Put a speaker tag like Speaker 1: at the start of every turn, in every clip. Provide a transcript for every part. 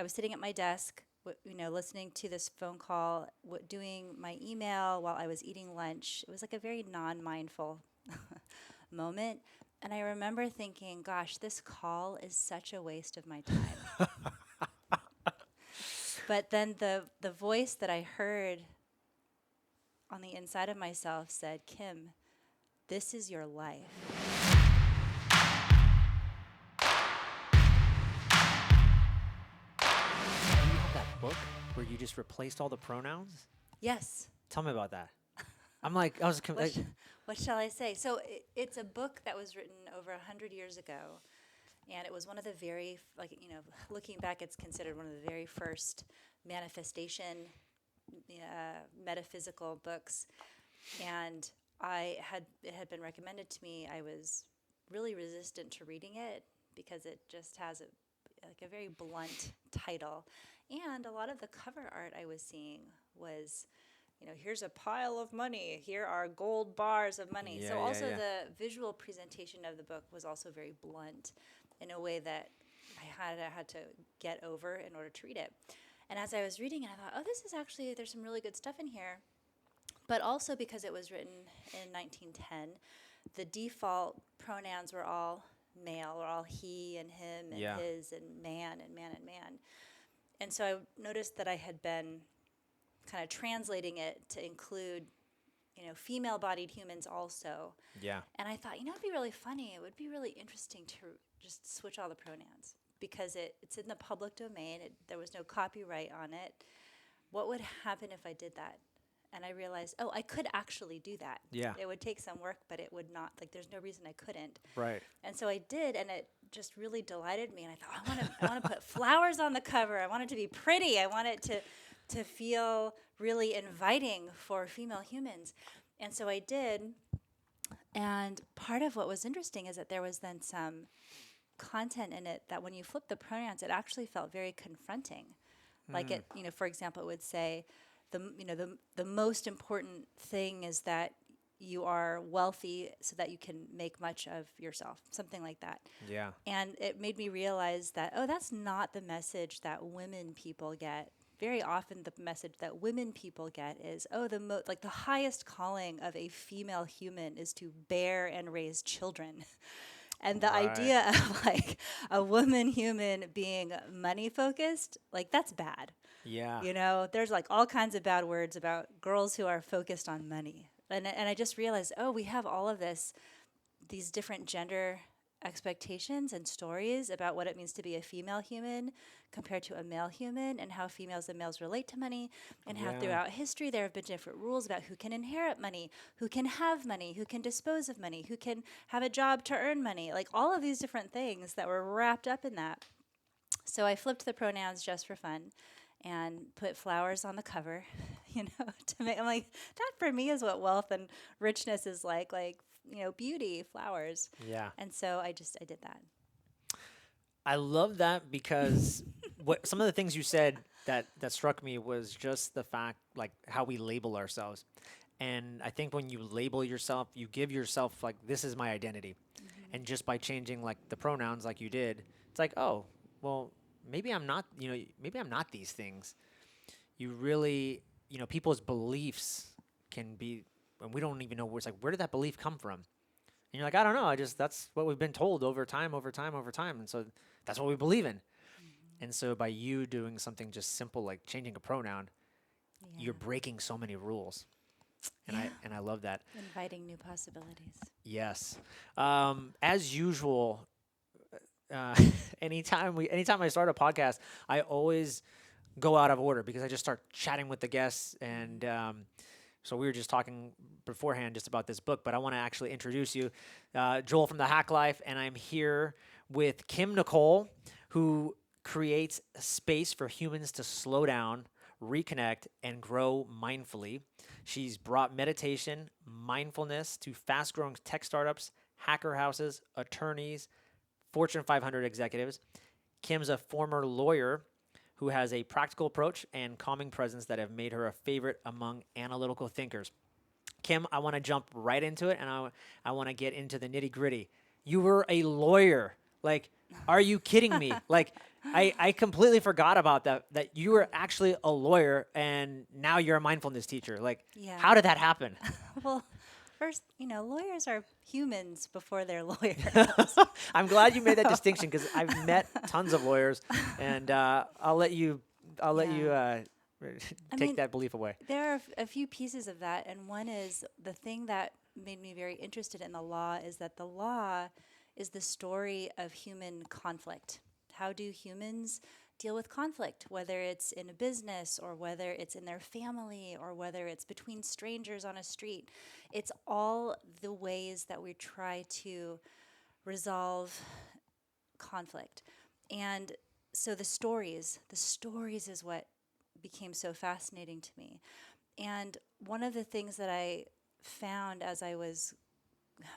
Speaker 1: I was sitting at my desk, listening to this phone call, doing my email while I was eating lunch. It was like a very non-mindful moment. And I remember thinking, gosh, this call is such a waste of my time. But then the voice that I heard on the inside of myself said, Kim, this is your life.
Speaker 2: You have that book where you just replaced all the pronouns?
Speaker 1: Yes.
Speaker 2: Tell me about that. I'm like, I was
Speaker 1: What shall I say? So it's a book that was written over 100 years ago. And it was one of the very, looking back, it's considered one of the very first manifestation metaphysical books. And it had been recommended to me. I was really resistant to reading it because it just has a very blunt title. And a lot of the cover art I was seeing was, here's a pile of money. Here are gold bars of money.
Speaker 2: Yeah,
Speaker 1: So
Speaker 2: yeah,
Speaker 1: also
Speaker 2: yeah.
Speaker 1: the visual presentation of the book was also very blunt in a way that I had to get over in order to read it. And as I was reading it, I thought, oh, this is actually, there's some really good stuff in here. But also because it was written in 1910, the default pronouns were all male, or all he and him and
Speaker 2: Yeah.
Speaker 1: his and man and man and man. And so I noticed that I had been kind of translating it to include, female-bodied humans also.
Speaker 2: Yeah.
Speaker 1: And I thought, it'd be really funny. It would be really interesting to just switch all the pronouns because it's in the public domain. There was no copyright on it. What would happen if I did that? And I realized, I could actually do that.
Speaker 2: Yeah.
Speaker 1: It would take some work, but it would not. There's no reason I couldn't.
Speaker 2: Right.
Speaker 1: And so I did, and it just really delighted me. And I thought, I want to put flowers on the cover. I want it to be pretty. I want it to feel really inviting for female humans. And so I did. And part of what was interesting is that there was then some content in it that when you flip the pronouns, it actually felt very confronting. Like it, for example, it would say, the most important thing is that you are wealthy so that you can make much of yourself, something like that.
Speaker 2: Yeah.
Speaker 1: And it made me realize that, that's not the message that women people get. Very often the message that women people get is, the highest calling of a female human is to bear and raise children. And the
Speaker 2: Right.
Speaker 1: idea of a woman human being money focused, that's bad.
Speaker 2: Yeah.
Speaker 1: There's all kinds of bad words about girls who are focused on money. And I just realized, we have all of these different gender expectations and stories about what it means to be a female human compared to a male human, and how females and males relate to money, and how
Speaker 2: Yeah.
Speaker 1: throughout history there have been different rules about who can inherit money, who can have money, who can dispose of money, who can have a job to earn money, all of these different things that were wrapped up in that. So I flipped the pronouns just for fun and put flowers on the cover, to make, I'm like, that for me is what wealth and richness is like, beauty, flowers.
Speaker 2: Yeah.
Speaker 1: And so I did that.
Speaker 2: I love that because what some of the things you said that struck me was just the fact how we label ourselves. And I think when you label yourself, you give yourself this is my identity.
Speaker 1: Mm-hmm.
Speaker 2: And just by changing the pronouns like you did, it's oh, well, maybe I'm not, maybe I'm not these things. You really, people's beliefs can be, and we don't even know where it's where did that belief come from? And you're I don't know. That's what we've been told over time. And so that's what we believe in.
Speaker 1: Mm-hmm.
Speaker 2: And so by you doing something just simple like changing a pronoun, you're breaking so many rules. And I love that.
Speaker 1: Inviting new possibilities.
Speaker 2: Yes. As usual, anytime I start a podcast, I always go out of order because I just start chatting with the guests. And so we were just talking beforehand just about this book, but I want to actually introduce you, Joel from The Hack Life, and I'm here with Kim Nicol, who creates a space for humans to slow down, reconnect, and grow mindfully. She's brought meditation, mindfulness to fast-growing tech startups, hacker houses, attorneys, Fortune 500 executives. Kim's a former lawyer who has a practical approach and calming presence that have made her a favorite among analytical thinkers. Kim, I want to jump right into it, and I want to get into the nitty-gritty. You were a lawyer. Are you kidding me? I completely forgot about that you were actually a lawyer and now you're a mindfulness teacher. Like,
Speaker 1: Yeah.
Speaker 2: how did that happen?
Speaker 1: Well, first, lawyers are humans before they're lawyers.
Speaker 2: I'm glad you made that distinction because I've met tons of lawyers, and I'll let you
Speaker 1: Yeah. I
Speaker 2: take
Speaker 1: mean,
Speaker 2: that belief away.
Speaker 1: there are a few pieces of that, and one is the thing that made me very interested in the law is that the law is the story of human conflict. How do humans deal with conflict, whether it's in a business or whether it's in their family or whether it's between strangers on a street? It's all the ways that we try to resolve conflict. And so the stories is what became so fascinating to me. And one of the things that I found as I was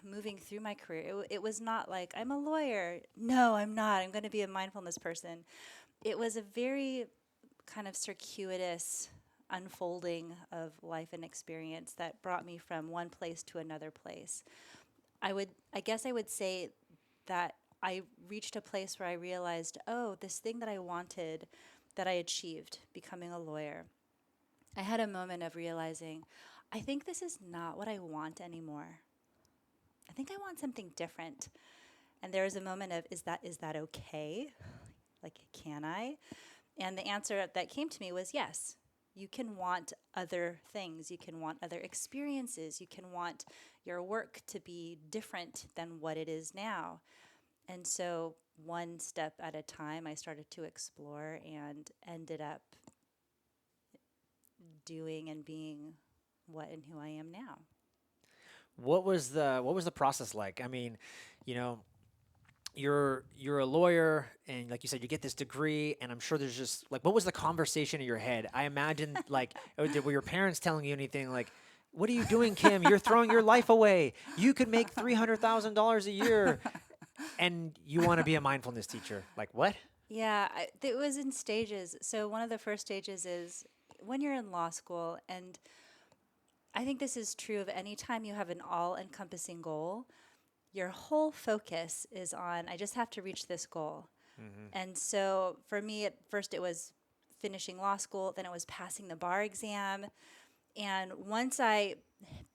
Speaker 1: moving through my career, it was not like, I'm a lawyer. No, I'm not. I'm going to be a mindfulness person. It was a very kind of circuitous unfolding of life and experience that brought me from one place to another place. I guess I would say that I reached a place where I realized, oh, this thing that I wanted, that I achieved, becoming a lawyer. I had a moment of realizing, I think this is not what I want anymore. I think I want something different. And there was a moment of, is that okay? Like, can I? And the answer that came to me was yes. You can want other things. You can want other experiences. You can want your work to be different than what it is now. And so, one step at a time, I started to explore and ended up doing and being what and who I am now.
Speaker 2: What was the process like? I mean, you know, you're a lawyer, and like you said, you get this degree, and I'm sure there's just like, what was the conversation in your head? I imagine like, were your parents telling you anything like, "What are you doing, Kim? You're throwing your life away. You could make $300,000 a year, and you want to be a mindfulness teacher." Like, what?
Speaker 1: Yeah, it was in stages. So, one of the first stages is when you're in law school, and I think this is true of any time you have an all encompassing goal, your whole focus is on, I just have to reach this goal. And so for me, at first it was finishing law school, then it was passing the bar exam. And once I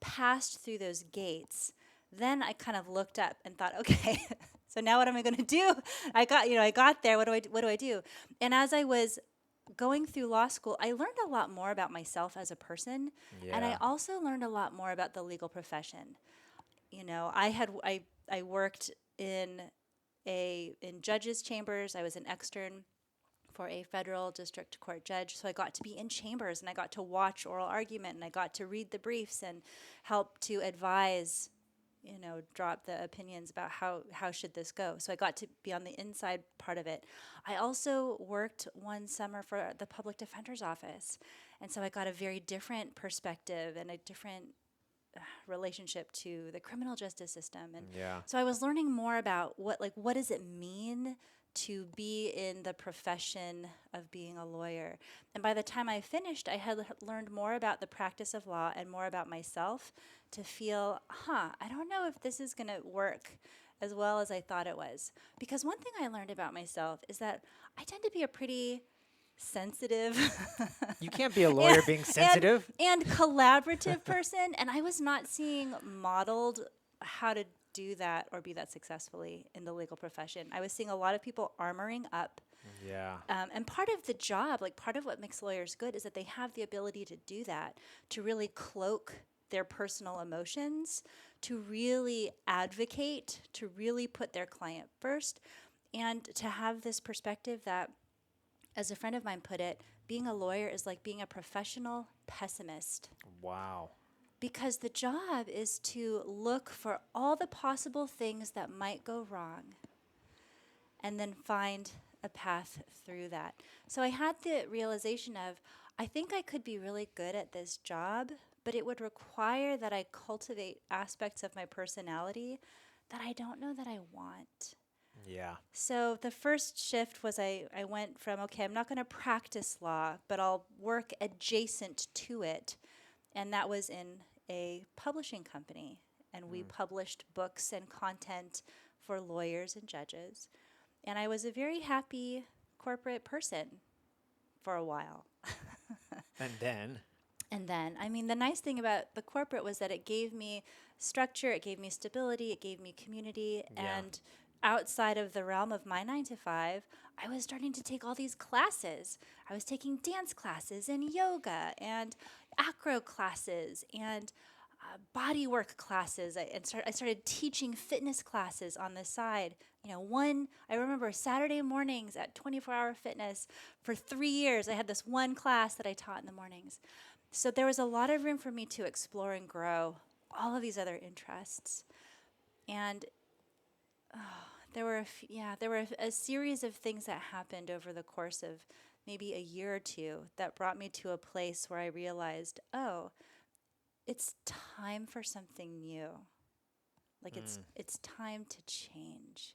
Speaker 1: passed through those gates, then I kind of looked up and thought, okay, so now what am I going to do? I got there. What do I do? And as I was going through law school, I learned a lot more about myself as a person, and I
Speaker 2: Yeah.
Speaker 1: also learned a lot more about the legal profession. I worked in judges' chambers. I was an extern for a federal district court judge, so I got to be in chambers and I got to watch oral argument and I got to read the briefs and help to advise, drop the opinions about how should this go. So I got to be on the inside part of it. I also worked one summer for the public defender's office, and so I got a very different perspective and a different relationship to the criminal justice system. And
Speaker 2: Yeah.
Speaker 1: so I was learning more about what does it mean to be in the profession of being a lawyer. And by the time I finished, I had learned more about the practice of law and more about myself to feel, I don't know if this is going to work as well as I thought it was. Because one thing I learned about myself is that I tend to be a pretty sensitive
Speaker 2: You can't be a
Speaker 1: and,
Speaker 2: lawyer being
Speaker 1: and
Speaker 2: sensitive.
Speaker 1: and collaborative person, and I was not seeing modeled how to do that or be that successfully in the legal profession. I was seeing a lot of people armoring up,
Speaker 2: Yeah.
Speaker 1: and part of the job, like part of what makes lawyers good, is that they have the ability to do that, to really cloak their personal emotions, to really advocate, to really put their client first, and to have this perspective that, as a friend of mine put it, being a lawyer is like being a professional pessimist,
Speaker 2: Wow.
Speaker 1: because the job is to look for all the possible things that might go wrong and then find a path through that. So I had the realization of, I think I could be really good at this job, but it would require that I cultivate aspects of my personality that I don't know that I want.
Speaker 2: Yeah.
Speaker 1: So the first shift was I went from, okay, I'm not going to practice law, but I'll work adjacent to it. And that was in a publishing company. And we published books and content for lawyers and judges. And I was a very happy corporate person for a while.
Speaker 2: And then,
Speaker 1: And then, I mean, the nice thing about the corporate was that it gave me structure, it gave me stability, it gave me community.
Speaker 2: Yeah.
Speaker 1: And outside of the realm of my 9 to 5, I was starting to take all these classes. I was taking dance classes and yoga and acro classes and body work classes. I started teaching fitness classes on the side. I remember Saturday mornings at 24-hour fitness. For 3 years, I had this one class that I taught in the mornings. So there was a lot of room for me to explore and grow all of these other interests. And there were a series of things that happened over the course of maybe a year or two that brought me to a place where I realized, oh, it's time for something new. Like it's time to change.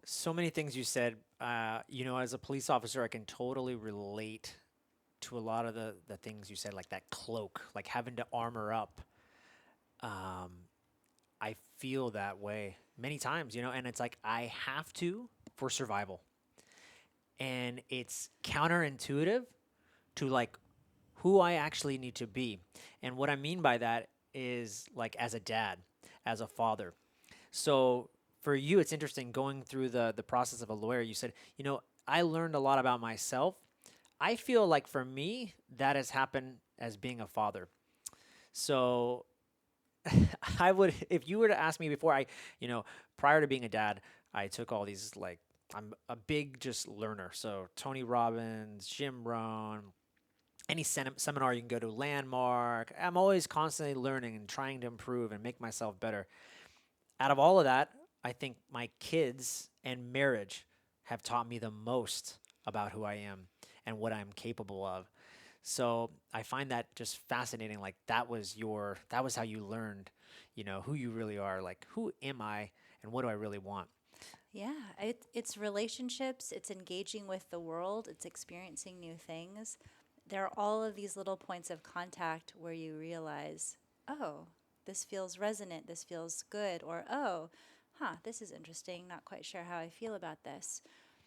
Speaker 2: so many things you said, as a police officer, I can totally relate to a lot of the things you said, like that cloak, like having to armor up. I feel that way many times, and it's like I have to for survival. And it's counterintuitive to like who I actually need to be. And what I mean by that is like as a dad, as a father. So for you, it's interesting going through the process of a lawyer. You said, I learned a lot about myself. I feel like for me, that has happened as being a father. So I would, if you were to ask me before prior to being a dad, I took all these like, I'm a big just learner. So Tony Robbins, Jim Rohn, any seminar you can go to, Landmark. I'm always constantly learning and trying to improve and make myself better. Out of all of that, I think my kids and marriage have taught me the most about who I am and what I'm capable of. So I find that just fascinating. Like that was how you learned, who you really are. Like, who am I and what do I really want?
Speaker 1: Yeah, it's relationships, it's engaging with the world, it's experiencing new things. There are all of these little points of contact where you realize, oh, this feels resonant, this feels good, or oh, this is interesting, not quite sure how I feel about this.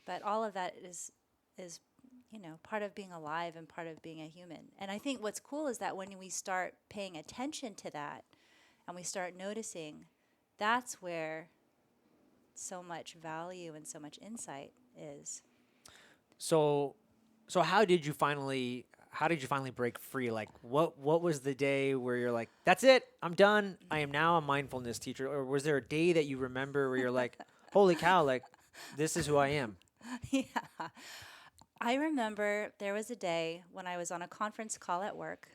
Speaker 1: But all of that is part of being alive and part of being a human. And I think what's cool is that when we start paying attention to that and we start noticing, that's where so much value and so much insight is.
Speaker 2: So how did you finally break free? Like what was the day where you're like, that's it, I'm done. I am now a mindfulness teacher. Or was there a day that you remember where you're like, holy cow, like this is who I am?
Speaker 1: Yeah. I remember there was a day when I was on a conference call at work.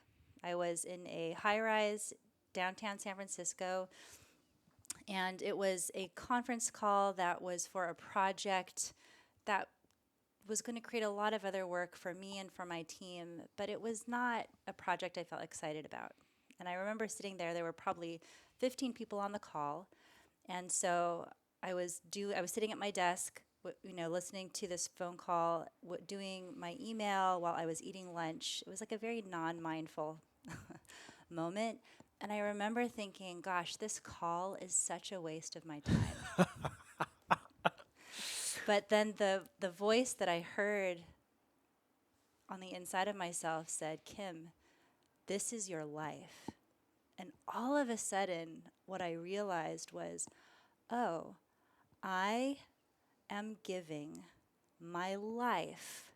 Speaker 1: I was in a high-rise downtown San Francisco, and it was a conference call that was for a project that was going to create a lot of other work for me and for my team, but it was not a project I felt excited about. And I remember sitting there were probably 15 people on the call, and so I was sitting at my desk, listening to this phone call, doing my email while I was eating lunch. It was like a very non-mindful moment. And I remember thinking, gosh, this call is such a waste of my time. But then the voice that I heard on the inside of myself said, Kim, this is your life. And all of a sudden, what I realized was, oh, I am giving my life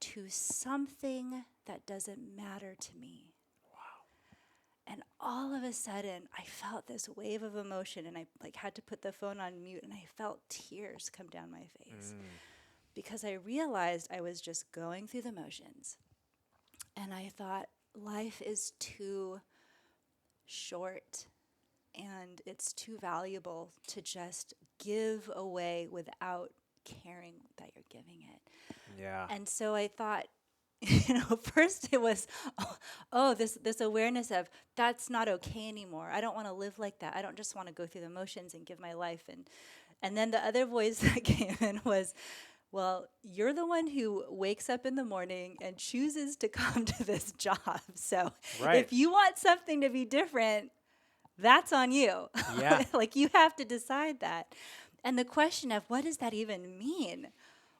Speaker 1: to something that doesn't matter to me. And all of a sudden, I felt this wave of emotion, and I had to put the phone on mute, and I felt tears come down my face because I realized I was just going through the motions. And I thought, life is too short, and it's too valuable to just give away without caring that you're giving it.
Speaker 2: Yeah.
Speaker 1: And so I thought, first it was, this awareness of that's not okay anymore. I don't want to live like that. I don't just want to go through the motions and give my life. And then the other voice that came in was, well, you're the one who wakes up in the morning and chooses to come to this job. So if you want something to be different, that's on you.
Speaker 2: Yeah.
Speaker 1: You have to decide that. And the question of what does that even mean?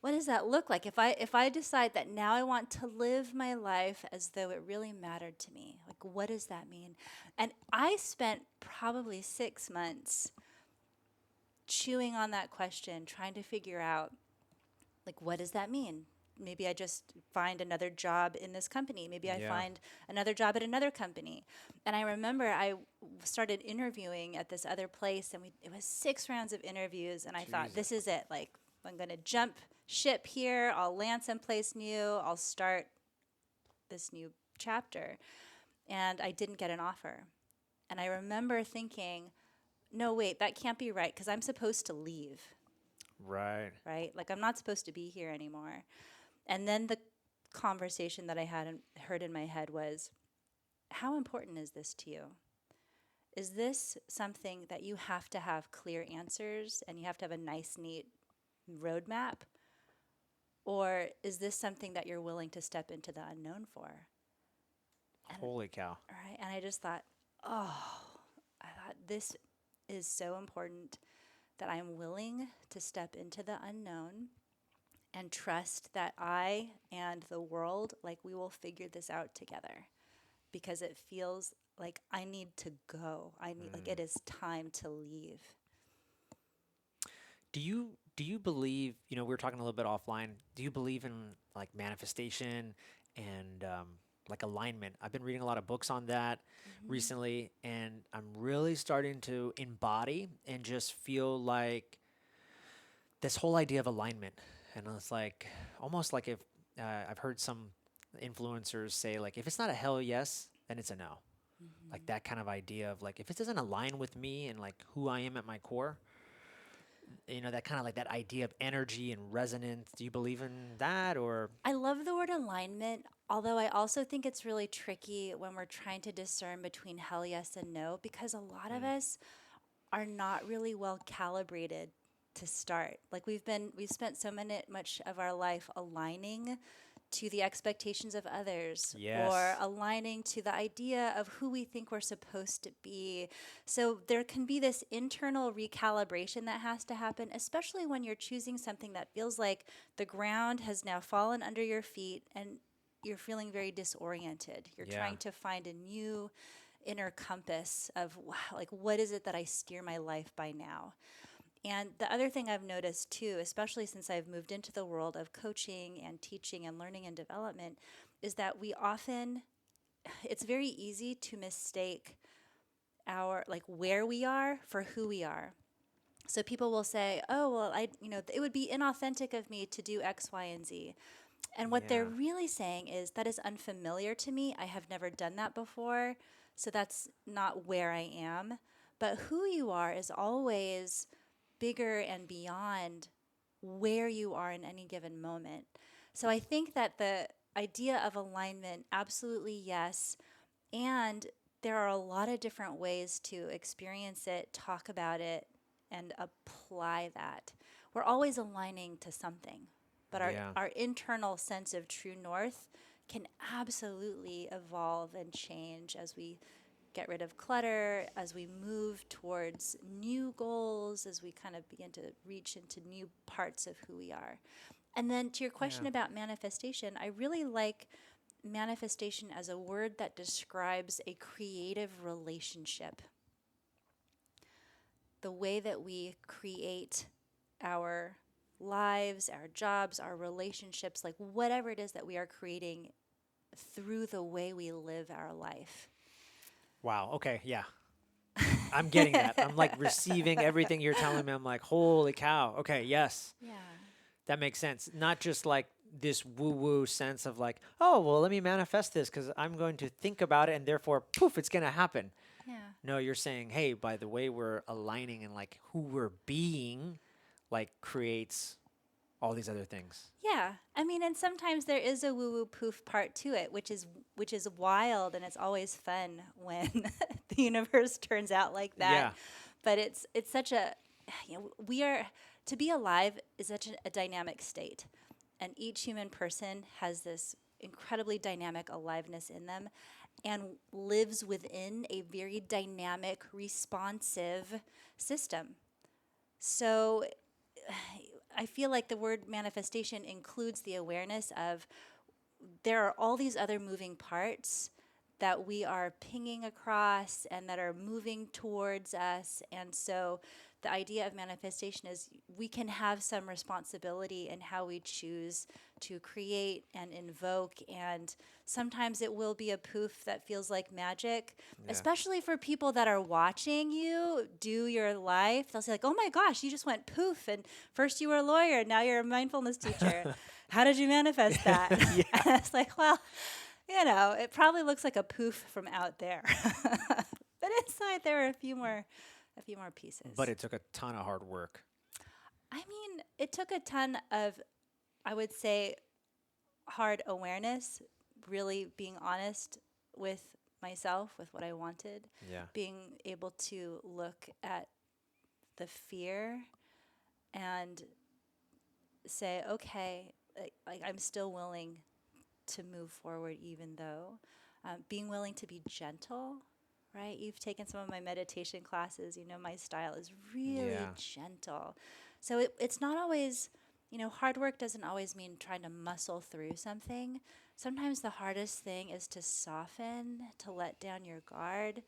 Speaker 1: What does that look like? If I decide that now I want to live my life as though it really mattered to me, like what does that mean? And I spent probably 6 months chewing on that question, trying to figure out like what does that mean? Maybe I just find another job in this company. Maybe I
Speaker 2: Yeah.
Speaker 1: find another job at another company. And I remember started interviewing at this other place, and it was 6 rounds of interviews. And I thought,
Speaker 2: Jesus.
Speaker 1: this is it. Like, I'm going to jump ship here. I'll land someplace new. I'll start this new chapter. And I didn't get an offer. And I remember thinking, no, wait, that can't be right because I'm supposed to leave,
Speaker 2: Right.
Speaker 1: right? Like, I'm not supposed to be here anymore. And then the conversation that I heard in my head was, how important is this to you? Is this something that you have to have clear answers and you have to have a nice, neat roadmap? Or is this something that you're willing to step into the unknown for? And,
Speaker 2: Holy cow.
Speaker 1: right, and I just thought, oh, I thought this is so important that I'm willing to step into the unknown and trust that I and the world, like we will figure this out together because it feels like I need to go. I need, like, it is time to leave.
Speaker 2: Do you believe, we were talking a little bit offline, do you believe in like manifestation and like alignment? I've been reading a lot of books on that recently, and I'm really starting to embody and just feel like this whole idea of alignment. And it's like almost like if I've heard some influencers say, like, if it's not a hell yes, then it's a no. Like that kind of idea of like, if it doesn't align with me and like who I am at my core, that kind of like that idea of energy and resonance. Do you believe in that or?
Speaker 1: I love the word alignment, although I also think it's really tricky when we're trying to discern between hell yes and no, because a lot of
Speaker 2: Mm,
Speaker 1: us are not really well calibrated to start. Like we've spent much of our life aligning to the expectations of others or
Speaker 2: yes.
Speaker 1: aligning to the idea of who we think we're supposed to be. So there can be this internal recalibration that has to happen, especially when you're choosing something that feels like the ground has now fallen under your feet and you're feeling very disoriented. You're
Speaker 2: Yeah.
Speaker 1: trying to find a new inner compass of wow, like what is it that I steer my life by now? And the other thing I've noticed too, especially since I've moved into the world of coaching and teaching and learning and development, is that it's very easy to mistake our, like, where we are for who we are. So people will say, oh, well, it would be inauthentic of me to do X, Y, and Z. And what they're
Speaker 2: Yeah.
Speaker 1: really saying is that is unfamiliar to me. I have never done that before. So that's not where I am. But who you are is always bigger and beyond where you are in any given moment. So I think that the idea of alignment, absolutely yes. And there are a lot of different ways to experience it, talk about it, and apply that. We're always aligning to something, but
Speaker 2: Yeah.
Speaker 1: our internal sense of true north can absolutely evolve and change as we get rid of clutter, as we move towards new goals, as we kind of begin to reach into new parts of who we are. And then to your question
Speaker 2: Yeah.
Speaker 1: about manifestation, I really like manifestation as a word that describes a creative relationship. The way that we create our lives, our jobs, our relationships, like whatever it is that we are creating through the way we live our life.
Speaker 2: Wow. Okay. Yeah. I'm getting that. I'm like receiving everything you're telling me. I'm like, holy cow. Okay. Yes.
Speaker 1: Yeah.
Speaker 2: That makes sense. Not just like this woo woo sense of like, oh, well, let me manifest this because I'm going to think about it and therefore, poof, it's going to happen.
Speaker 1: Yeah.
Speaker 2: No, you're saying, hey, by the way we're aligning and like who we're being, like creates all these other things.
Speaker 1: Yeah. I mean, and sometimes there is a woo woo poof part to it, which is wild and it's always fun when the universe turns out like that.
Speaker 2: Yeah.
Speaker 1: But it's such a we are to be alive is such a dynamic state. And each human person has this incredibly dynamic aliveness in them and lives within a very dynamic, responsive system. So I feel like the word manifestation includes the awareness of there are all these other moving parts that we are pinging across and that are moving towards us. And so the idea of manifestation is we can have some responsibility in how we choose to create and invoke. And sometimes it will be a poof that feels like magic,
Speaker 2: Yeah.
Speaker 1: especially for people that are watching you do your life. They'll say, like, oh my gosh, you just went poof. And first you were a lawyer, now you're a mindfulness teacher. How did you manifest that?
Speaker 2: Yeah.
Speaker 1: And it's like, well, it probably looks like a poof from out there. But inside there are a few more pieces.
Speaker 2: But it took a ton of hard work.
Speaker 1: I mean, it took a ton of, I would say, hard awareness, really being honest with myself, with what I wanted,
Speaker 2: Yeah.
Speaker 1: being able to look at the fear and say, okay, like I'm still willing to move forward, even though being willing to be gentle, right? You've taken some of my meditation classes. You know, my style is really
Speaker 2: Yeah.
Speaker 1: gentle. So it's not always, hard work doesn't always mean trying to muscle through something. Sometimes the hardest thing is to soften, to let down your guard,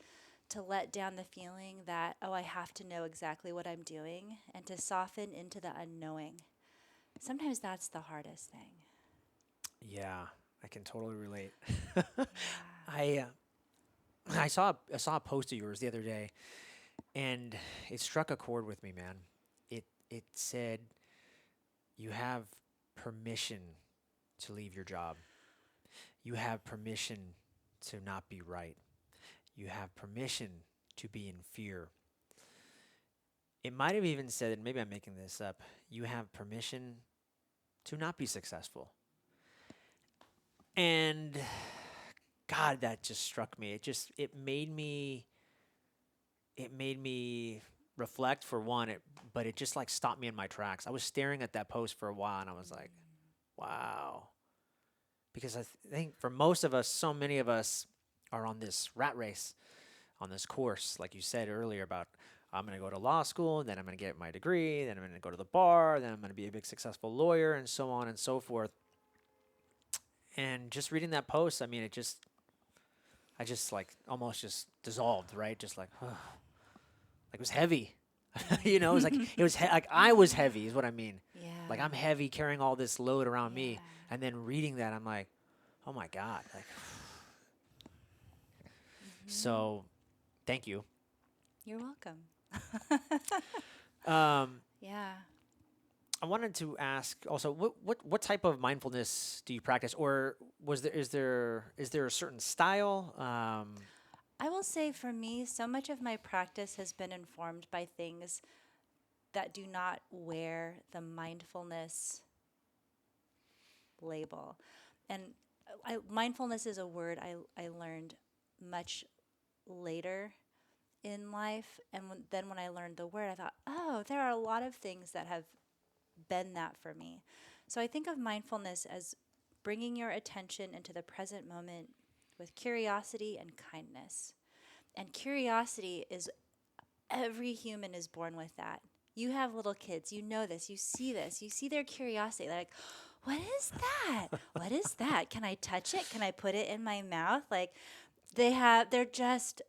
Speaker 1: to let down the feeling that, oh, I have to know exactly what I'm doing, and to soften into the unknowing. Sometimes that's the hardest thing.
Speaker 2: Yeah. I can totally relate.
Speaker 1: Yeah.
Speaker 2: I I saw a post of yours the other day, and it struck a chord with me, man. It said you have permission to leave your job. You have permission to not be right. You have permission to be in fear. It might have even said, and maybe I'm making this up, you have permission to not be successful. And God, that just struck me. It made me reflect for one, but it just like stopped me in my tracks. I was staring at that post for a while and I was like, wow. Because think for most of us, so many of us are on this rat race, on this course, like you said earlier about I'm going to go to law school, then I'm going to get my degree, then I'm going to go to the bar, then I'm going to be a big successful lawyer, and so on and so forth. And just reading that post, I mean, I just like almost just dissolved, right? Just like, like it was heavy. It was like like I was heavy, is what I mean.
Speaker 1: Yeah.
Speaker 2: Like I'm heavy carrying all this load around
Speaker 1: Yeah.
Speaker 2: me, and then reading that, I'm like, oh my God, like. So, thank you.
Speaker 1: You're welcome.
Speaker 2: Um,
Speaker 1: Yeah.
Speaker 2: I wanted to ask also, what type of mindfulness do you practice, or is there a certain style?
Speaker 1: I will say for me, so much of my practice has been informed by things that do not wear the mindfulness label. And mindfulness is a word I learned much later in life. And then when I learned the word, I thought, oh, there are a lot of things that have been that for me. So I think of mindfulness as bringing your attention into the present moment with curiosity and kindness. And curiosity is every human is born with that. You have little kids, you know this, you see their curiosity. They're like, what is that? What is that? Can I touch it? Can I put it in my mouth? Like they're just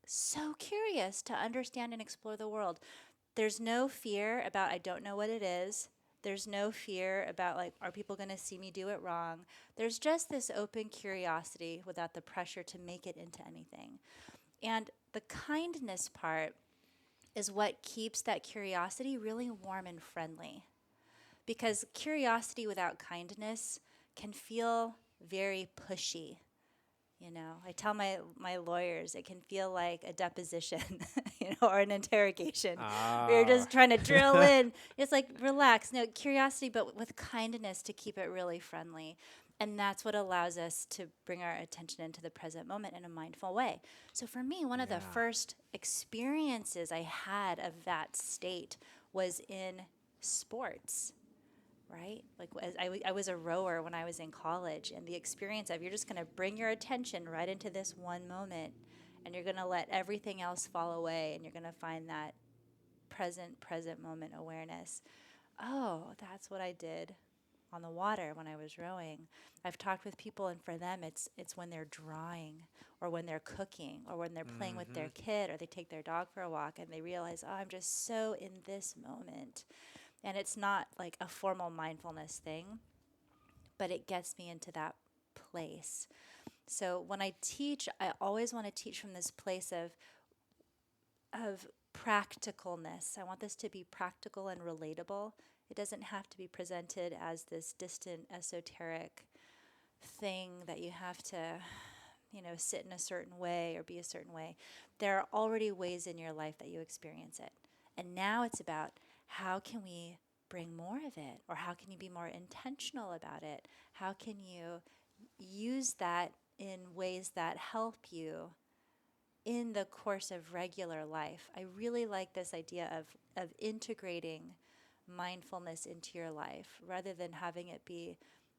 Speaker 1: so curious to understand and explore the world. There's no fear about I don't know what it is. There's no fear about like are people going to see me do it wrong? There's just this open curiosity without the pressure to make it into anything. And the kindness part is what keeps that curiosity really warm and friendly. Because curiosity without kindness can feel very pushy. I tell my lawyers it can feel like a deposition, or an interrogation. Where you're
Speaker 2: Ah,
Speaker 1: just trying to drill in. It's like relax. No, curiosity, but with kindness to keep it really friendly. And that's what allows us to bring our attention into the present moment in a mindful way. So for me, one of the
Speaker 2: yeah,
Speaker 1: first experiences I had of that state was in sports, right? Like I was a rower when I was in college, and the experience of you're just going to bring your attention right into this one moment, and you're going to let everything else fall away, and you're going to find that present moment awareness. Oh, that's what I did on the water when I was rowing. I've talked with people, and for them, it's when they're drawing, or when they're cooking, or when they're playing with their kid, or they take their dog for a walk, and they realize, oh, I'm just so in this moment. And it's not like a formal mindfulness thing, but it gets me into that place. So when I teach, I always want to teach from this place of practicalness. I want this to be practical and relatable. It doesn't have to be presented as this distant, esoteric thing that you have to, sit in a certain way or be a certain way. There are already ways in your life that you experience it. And now it's about, how can we bring more of it? Or how can you be more intentional about it? How can you use that in ways that help you in the course of regular life? I really like this idea of integrating mindfulness into your life rather than having it be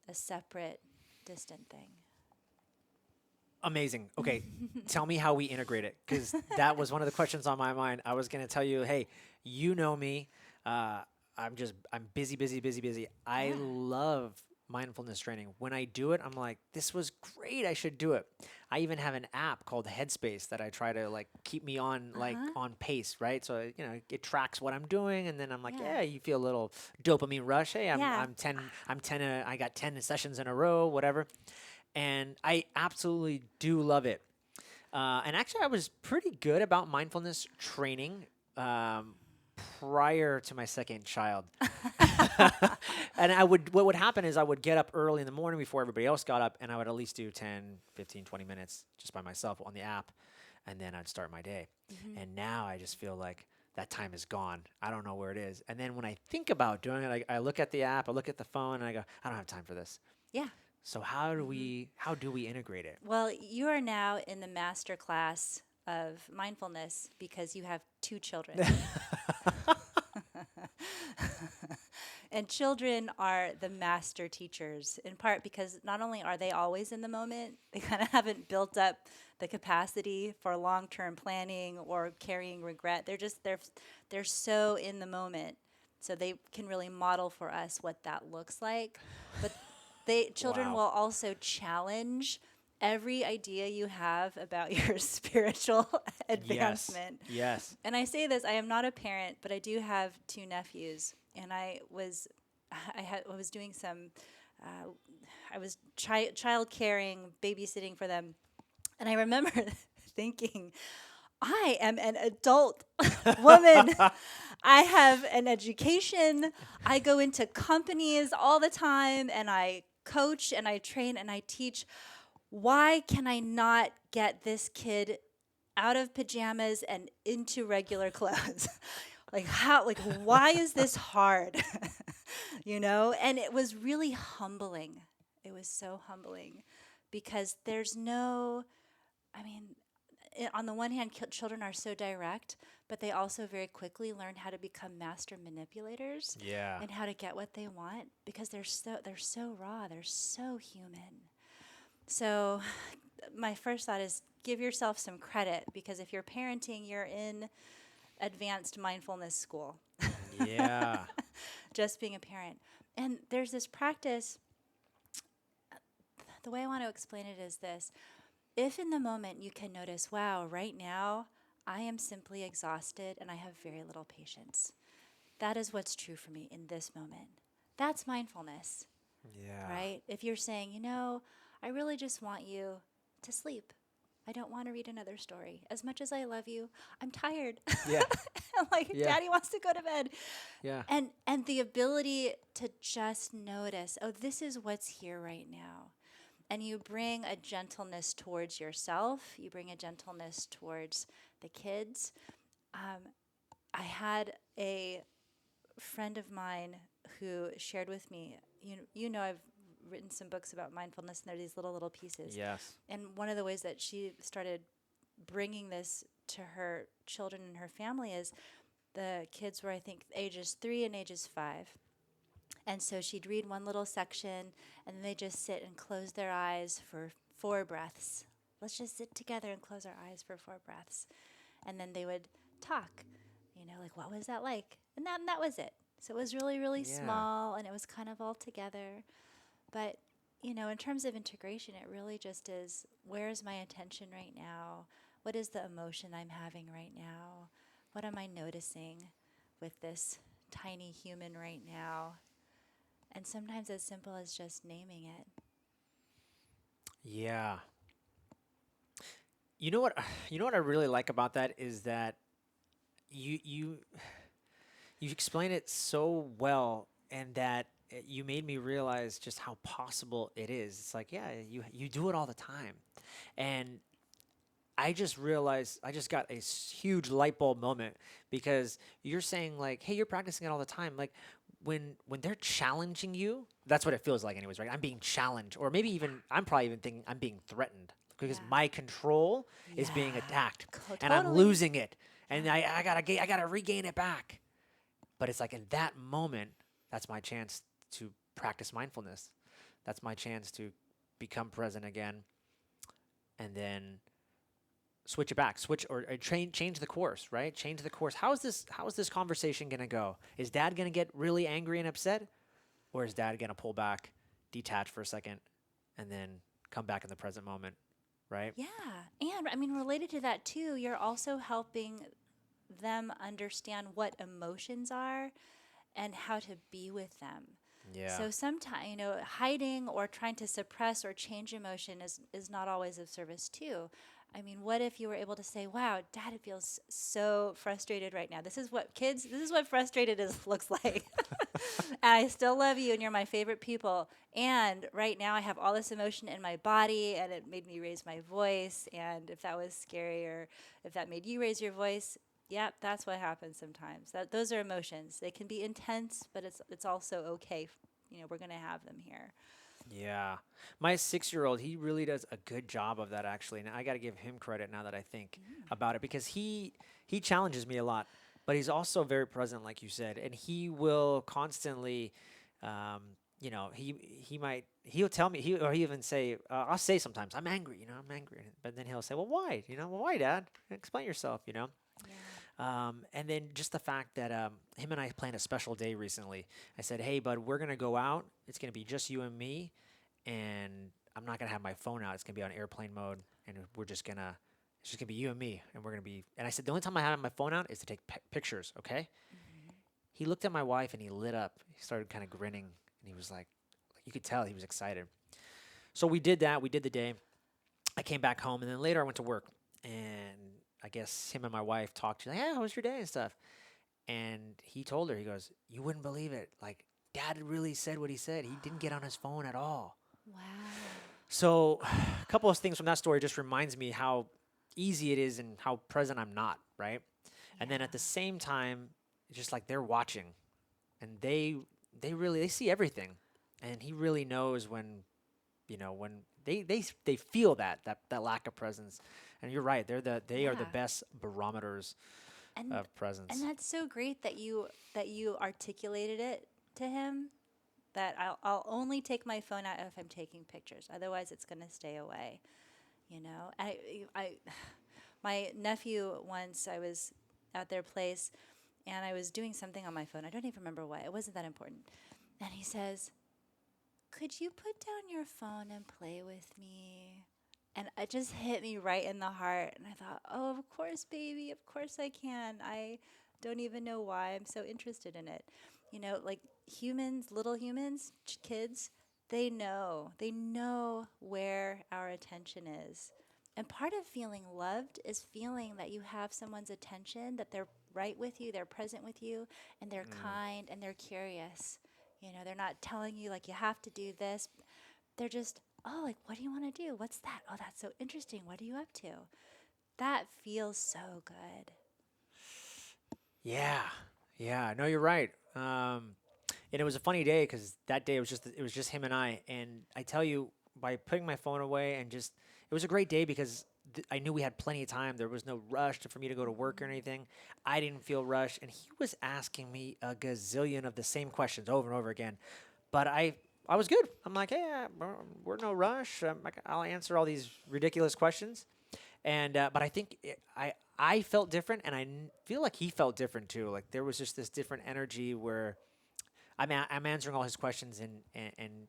Speaker 1: a separate, distant thing.
Speaker 2: Amazing. Okay, tell me how we integrate it, because that was one of the questions on my mind. I was going to tell you, hey, you know me. I'm busy, busy, busy, busy. I
Speaker 1: Yeah.
Speaker 2: love mindfulness training. When I do it, I'm like, this was great. I should do it. I even have an app called Headspace that I try to like keep me on on pace, right? So it tracks what I'm doing, and then I'm like,
Speaker 1: Yeah.
Speaker 2: yeah, you feel a little dopamine rush. Hey,
Speaker 1: Yeah.
Speaker 2: I'm 10. I got 10 sessions in a row, whatever. And I absolutely do love it. And actually, I was pretty good about mindfulness training prior to my second child. And what would happen is I would get up early in the morning before everybody else got up, and I would at least do 10, 15, 20 minutes just by myself on the app, and then I'd start my day. And now I just feel like that time is gone. I don't know where it is. And then when I think about doing it, I look at the app, I look at the phone, and I go, I don't have time for this.
Speaker 1: Yeah.
Speaker 2: So how do we integrate it?
Speaker 1: Well, you are now in the master class of mindfulness because you have 2 children. And children are the master teachers, in part because not only are they always in the moment, they kind of haven't built up the capacity for long-term planning or carrying regret. They're so in the moment, so they can really model for us what that looks like. But children
Speaker 2: Wow.
Speaker 1: will also challenge every idea you have about your spiritual advancement.
Speaker 2: Yes.
Speaker 1: And I say this, I am not a parent, but I do have 2 nephews, and I was doing some, I was child caring, babysitting for them, and I remember thinking, I am an adult woman. I have an education. I go into companies all the time, and I coach and I train and I teach. Why can I not get this kid out of pajamas and into regular clothes? Why is this hard? And it was really humbling. It was so humbling because there's no, I mean, on the one hand, children are so direct, but they also very quickly learn how to become master manipulators
Speaker 2: Yeah.
Speaker 1: and how to get what they want because they're so raw, they're so human. So my first thought is give yourself some credit because if you're parenting, you're in advanced mindfulness school.
Speaker 2: Yeah.
Speaker 1: Just being a parent. And there's this practice. The way I want to explain it is this. If in the moment you can notice, wow, right now I am simply exhausted and I have very little patience. That is what's true for me in this moment. That's mindfulness,
Speaker 2: Yeah.
Speaker 1: right? If you're saying, I really just want you to sleep. I don't want to read another story. As much as I love you, I'm tired.
Speaker 2: Yeah. Yeah.
Speaker 1: Daddy wants to go to bed.
Speaker 2: Yeah.
Speaker 1: And the ability to just notice, oh, this is what's here right now. And you bring a gentleness towards yourself. You bring a gentleness towards the kids. I had a friend of mine who shared with me, I've written some books about mindfulness, and there are these little pieces.
Speaker 2: Yes.
Speaker 1: And one of the ways that she started bringing this to her children and her family is the kids were, I think, ages 3 and ages 5. And so she'd read one little section, and then they just sit and close their eyes for 4 breaths. Let's just sit together and close our eyes for 4 breaths. And then they would talk, Like what was that like? And that was it. So it was really, really
Speaker 2: Yeah.
Speaker 1: small and it was kind of all together. But, in terms of integration, it really just is where's my attention right now? What is the emotion I'm having right now? What am I noticing with this tiny human right now? And sometimes as simple as just naming it.
Speaker 2: Yeah. You know what? You know what I really like about that is that you you you explain it so well, and that you made me realize just how possible it is. It's like, yeah, you do it all the time, and I just realized I just got a huge light bulb moment because you're saying like, hey, you're practicing it all the time. Like when they're challenging you, that's what it feels like, anyways, right? I'm being challenged, or maybe even I'm probably even thinking I'm being threatened because
Speaker 1: Yeah.
Speaker 2: my control is being
Speaker 1: Yeah.
Speaker 2: attacked, and I'm
Speaker 1: Totally.
Speaker 2: losing it,
Speaker 1: Yeah.
Speaker 2: and I gotta regain it back. But it's like in that moment, that's my chance to practice mindfulness. That's my chance to become present again, and then switch it back, switch or change the course, right? Change the course. How is this conversation gonna go? Is dad gonna get really angry and upset, or is dad gonna pull back, detach for a second, and then come back in the present moment, right?
Speaker 1: Yeah. And I mean, related to that too, you're also helping them understand what emotions are and how to be with them.
Speaker 2: Yeah.
Speaker 1: So sometimes, hiding or trying to suppress or change emotion is not always of service too. I mean, what if you were able to say, "Wow, Dad feels so frustrated right now. This is what frustrated is looks like. And I still love you, and you're my favorite people. And right now, I have all this emotion in my body, and it made me raise my voice. And if that was scary, or if that made you raise your voice, yeah, that's what happens sometimes. Those are emotions. They can be intense, but it's also okay. We're gonna have them here.
Speaker 2: Yeah. My 6 year old, he really does a good job of that actually. And I got to give him credit now that I think about it because he challenges me a lot, but he's also very present, like you said, and he will constantly, um, he'll tell me, or he even say, I'll say sometimes, I'm angry, I'm angry. But then he'll say, well, why? Well, why, Dad? Explain yourself.
Speaker 1: Yeah.
Speaker 2: And then just the fact that him and I planned a special day recently. I said, "Hey, bud, we're gonna go out. It's gonna be just you and me, and I'm not gonna have my phone out. It's gonna be on airplane mode, and it's just gonna be you and me, and we're gonna be." And I said, "The only time I have my phone out is to take pictures, okay?"
Speaker 1: Hmm.
Speaker 2: He looked at my wife and he lit up. He started kind of grinning, and he was like, you could tell he was excited. So we did that. We did the day. I came back home, and then later I went to work, and I guess him and my wife talked. She's like, "Yeah, how was your day and stuff?" And he told her, he goes, "You wouldn't believe it. Like, Dad really said what he said. He didn't get on his phone at all."
Speaker 1: Wow.
Speaker 2: So, a couple of things from that story just reminds me how easy it is and how present I'm not, right? And then at the
Speaker 1: Yeah.
Speaker 2: same time, it's just like they're watching, and they see everything, and he really knows when they feel that lack of presence. And you're right, they are the
Speaker 1: Yeah.
Speaker 2: best barometers
Speaker 1: And
Speaker 2: of presence.
Speaker 1: that's so great that you articulated it to him. That I'll only take my phone out if I'm taking pictures. Otherwise, it's gonna stay away. I my nephew once I was at their place and I was doing something on my phone. I don't even remember why. It wasn't that important. And he says, "Could you put down your phone and play with me?" And it just hit me right in the heart. And I thought, "Oh, of course, baby. Of course I can. I don't even know why I'm so interested in it." Like humans, little humans, kids, they know. They know where our attention is. And part of feeling loved is feeling that you have someone's attention, that they're right with you, they're present with you, and they're
Speaker 2: Mm.
Speaker 1: kind and they're curious. They're not telling you like you have to do this. They're just, "Oh, like what do you want to do? What's that? Oh, that's so interesting. What are you up to?" That feels so good.
Speaker 2: Yeah, yeah. No, you're right. And it was a funny day because that day it was just him and I. And I tell you, by putting my phone away and just it was a great day because I knew we had plenty of time. There was no rush for me to go to work or
Speaker 1: Hmm.
Speaker 2: anything. I didn't feel rushed, and he was asking me a gazillion of the same questions over and over again. But I was good. I'm like, hey, we're no rush. I'll answer all these ridiculous questions. And but I think I felt different, and feel like he felt different too. Like there was just this different energy where I'm answering all his questions, and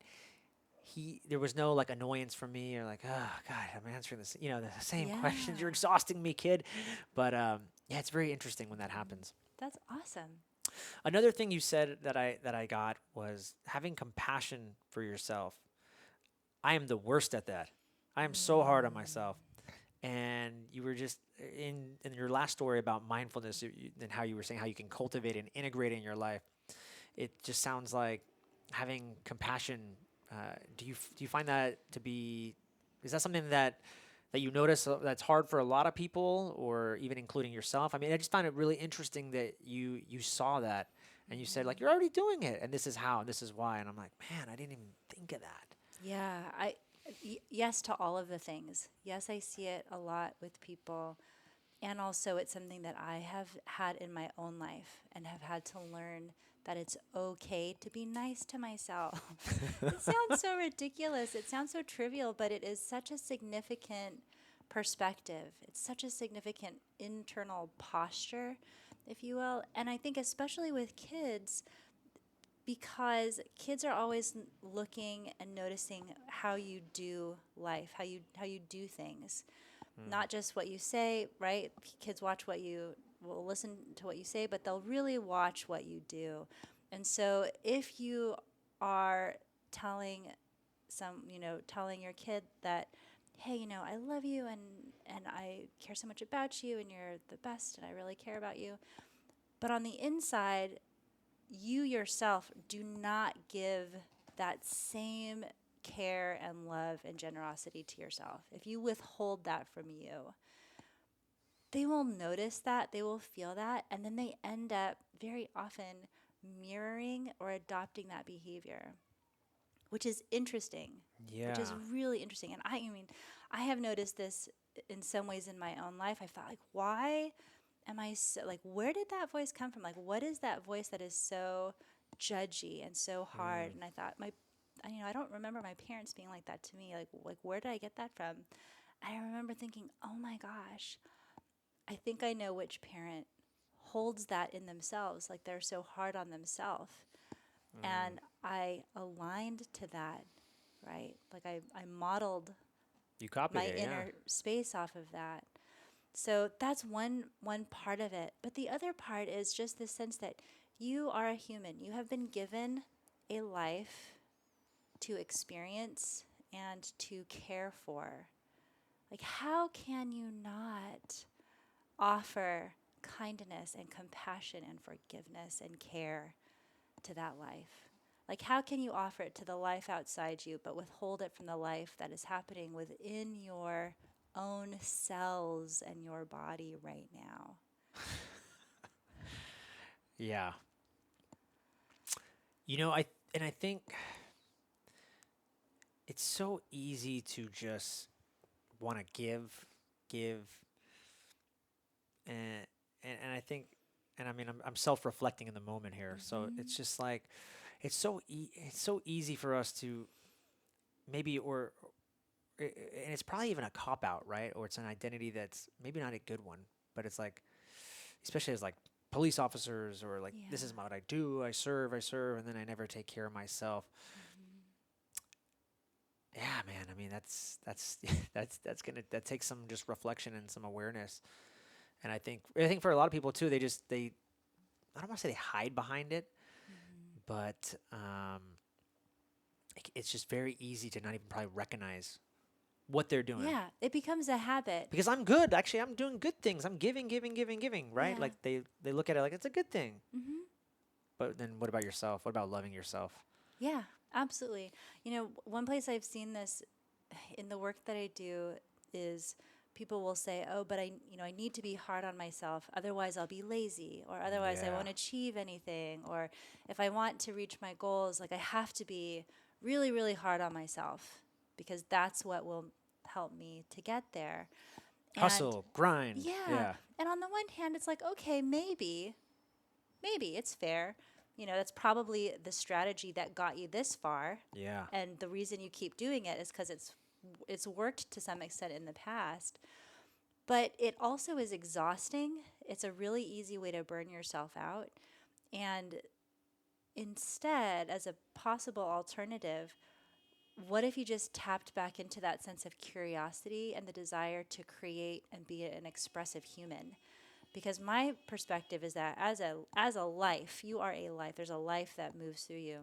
Speaker 2: there was no like annoyance from me or like, oh God, I'm answering this, the same questions. You're
Speaker 1: Yeah.
Speaker 2: exhausting me, kid. But yeah, it's very interesting when that happens.
Speaker 1: That's awesome.
Speaker 2: Another thing you said that I got was having compassion for yourself. I am the worst at that. I am so hard on
Speaker 1: Mm.
Speaker 2: myself. And you were just in your last story about mindfulness, and how you were saying how you can cultivate and integrate it in your life. It just sounds like having compassion. Do you find that to be? Is that something that you notice that's hard for a lot of people, or even including yourself? I mean, I just find it really interesting that you saw that and you said like you're already doing it, and this is how, and this is why, and I'm like, man, I didn't even think of that.
Speaker 1: Yeah, yes to all of the things. Yes, I see it a lot with people. And also, it's something that I have had in my own life and have had to learn that it's okay to be nice to myself. It sounds so ridiculous. It sounds so trivial, but it is such a significant perspective. It's such a significant internal posture, if you will. And I think, especially with kids, because kids are always looking and noticing how you do life, how you do things, not just what you say, right? Kids watch what you will listen to what you say, but they'll really watch what you do. And so if you are telling telling your kid that, hey, I love you and I care so much about you and you're the best and I really care about you. But on the inside, you yourself do not give that same care and love and generosity to yourself. If you withhold that from you, they will notice that, they will feel that, and then they end up very often mirroring or adopting that behavior, which is interesting, which is
Speaker 2: Yeah.
Speaker 1: really interesting. And I mean, I have noticed this in some ways in my own life. I felt like, why am I so, like, where did that voice come from? Like, what is that voice that is so judgy and so hard?
Speaker 2: Mm.
Speaker 1: And I thought, I don't remember my parents being like that to me. Like, where did I get that from? I remember thinking, oh my gosh, I think I know which parent holds that in themselves. Like, they're so hard on themselves.
Speaker 2: Mm.
Speaker 1: And I aligned to that, right? Like, I modeled
Speaker 2: You copied
Speaker 1: my
Speaker 2: it, yeah.
Speaker 1: inner space off of that. So that's one part of it. But the other part is just the sense that you are a human. You have been given a life to experience and to care for. Like, how can you not offer kindness and compassion and forgiveness and care to that life? Like, how can you offer it to the life outside you, but withhold it from the life that is happening within your own cells and your body right now?
Speaker 2: Yeah. I think it's so easy to just want to give, and and I think, and I mean, I'm self-reflecting in the moment here, so
Speaker 1: Mm-hmm.
Speaker 2: it's just like it's so easy for us to maybe, and it's probably even a cop out, right? Or it's an identity that's maybe not a good one, but it's like, especially as like police officers, or like, this is
Speaker 1: Yeah.
Speaker 2: what I do. I serve, and then I never take care of myself.
Speaker 1: Mm-hmm.
Speaker 2: Yeah, man. I mean, that's that takes some just reflection and some awareness. And I think for a lot of people too, they I don't want to say they hide behind it,
Speaker 1: Mm-hmm.
Speaker 2: but it's just very easy to not even probably recognize what they're doing.
Speaker 1: Yeah, it becomes a habit.
Speaker 2: Because I'm good. Actually, I'm doing good things. I'm giving, giving, giving, giving, right?
Speaker 1: Yeah.
Speaker 2: Like they look at it like it's a good thing.
Speaker 1: Mm-hmm.
Speaker 2: But then what about yourself? What about loving yourself?
Speaker 1: Yeah, absolutely. One place I've seen this in the work that I do is people will say, "Oh, but I need to be hard on myself, otherwise I'll be lazy, or otherwise I
Speaker 2: Yeah.
Speaker 1: won't achieve anything, or if I want to reach my goals, like I have to be really, really hard on myself because that's what will help me to get there." And
Speaker 2: Hustle, grind.
Speaker 1: yeah,
Speaker 2: Yeah.
Speaker 1: and on the one hand, it's like, okay, maybe it's fair. That's probably the strategy that got you this far.
Speaker 2: Yeah.
Speaker 1: And the reason you keep doing it is because it's worked to some extent in the past. but it also is exhausting. It's a really easy way to burn yourself out. And instead, as a possible alternative, what if you just tapped back into that sense of curiosity and the desire to create and be an expressive human? Because my perspective is that as a life, you are a life. There's a life that moves through you.